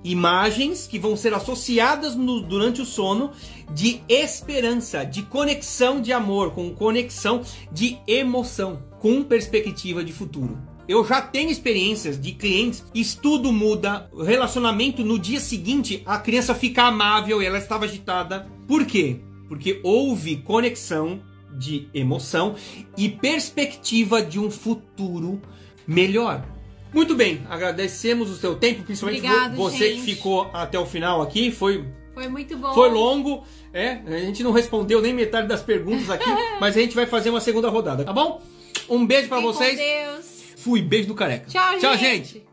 Imagens que vão ser associadas durante o sono de esperança, de conexão de amor, com conexão de emoção, com perspectiva de futuro. Eu já tenho experiências de clientes, estudo muda, relacionamento no dia seguinte, a criança fica amável e ela estava agitada. Por quê? Porque houve conexão de emoção e perspectiva de um futuro melhor. Muito bem, agradecemos o seu tempo, principalmente você que ficou até o final aqui. Foi muito bom. Foi longo, a gente não respondeu nem metade das perguntas aqui, mas a gente vai fazer uma segunda rodada, tá bom? Um beijo pra vocês. Com Deus. Fui, beijo do Careca. Tchau, gente.